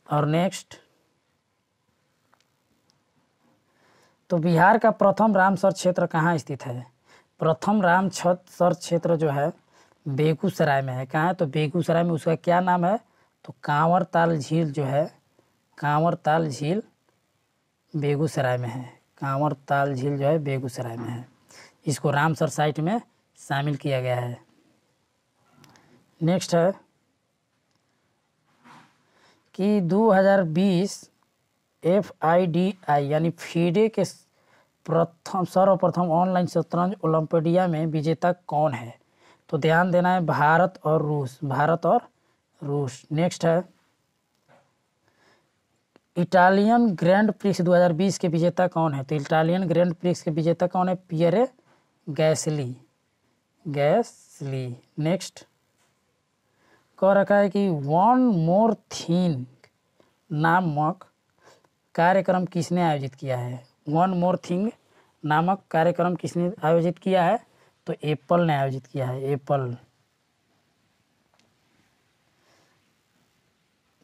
और नेक्स्ट, तो बिहार का प्रथम रामसर क्षेत्र कहाँ स्थित है? प्रथम रामसर क्षेत्र जो है बेगूसराय में है। कहाँ है? तो बेगूसराय में। उसका क्या नाम है? तो कांवरताल झील जो है, कांवरताल झील बेगूसराय में है। कांवरताल झील जो है बेगूसराय में है। इसको रामसर साइट में शामिल किया गया है। नेक्स्ट है कि 2020 FIDI यानी फीडे के सर्वप्रथम ऑनलाइन शतरंज ओलंपियाड में विजेता कौन है? तो ध्यान देना है भारत और रूस। नेक्स्ट है, इटालियन ग्रैंड प्रिक्स 2020 के विजेता कौन है? तो इटालियन ग्रैंड प्रिक्स के विजेता कौन है? पियरे गैसली। नेक्स्ट, कह रखा है कि वन मोर थिंग नामक कार्यक्रम किसने आयोजित किया है? वन मोर थिंग नामक कार्यक्रम किसने आयोजित किया है? तो एप्पल ने आयोजित किया है। एप्पल।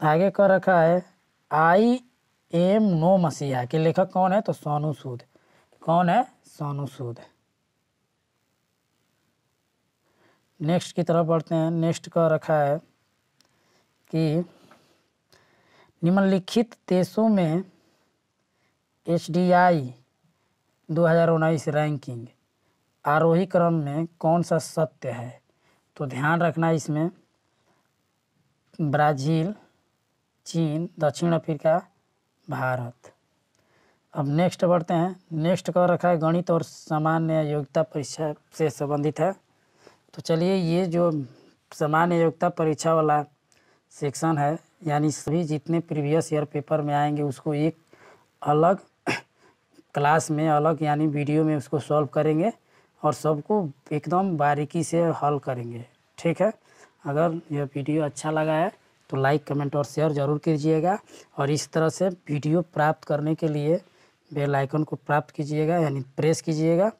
आगे कह रखा है आई एम नो मसीहा के लेखक कौन है? तो सोनू सूद। कौन है? सोनू सूद। नेक्स्ट की तरफ बढ़ते हैं। नेक्स्ट कह रखा है कि निम्नलिखित देशों में HDI 2019 रैंकिंग आरोही क्रम में कौन सा सत्य है? तो ध्यान रखना इसमें ब्राज़ील, चीन, दक्षिण अफ्रीका, भारत। अब नेक्स्ट बढ़ते हैं। नेक्स्ट कह रखा है गणित और सामान्य योग्यता परीक्षा से संबंधित है। तो चलिए, ये जो सामान्य योग्यता परीक्षा वाला सेक्शन है, यानी सभी जितने प्रीवियस ईयर पेपर में आएंगे उसको एक अलग क्लास में, अलग यानी वीडियो में उसको सॉल्व करेंगे और सबको एकदम बारीकी से हल करेंगे। ठीक है। अगर यह वीडियो अच्छा लगा है तो लाइक, कमेंट और शेयर ज़रूर कीजिएगा, और इस तरह से वीडियो प्राप्त करने के लिए बेल आइकन को प्राप्त कीजिएगा यानी प्रेस कीजिएगा,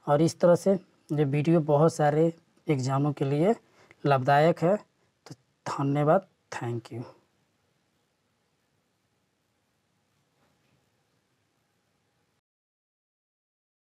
और इस तरह से ये वीडियो बहुत सारे एग्ज़ामों के लिए लाभदायक है। तो धन्यवाद। Thank you.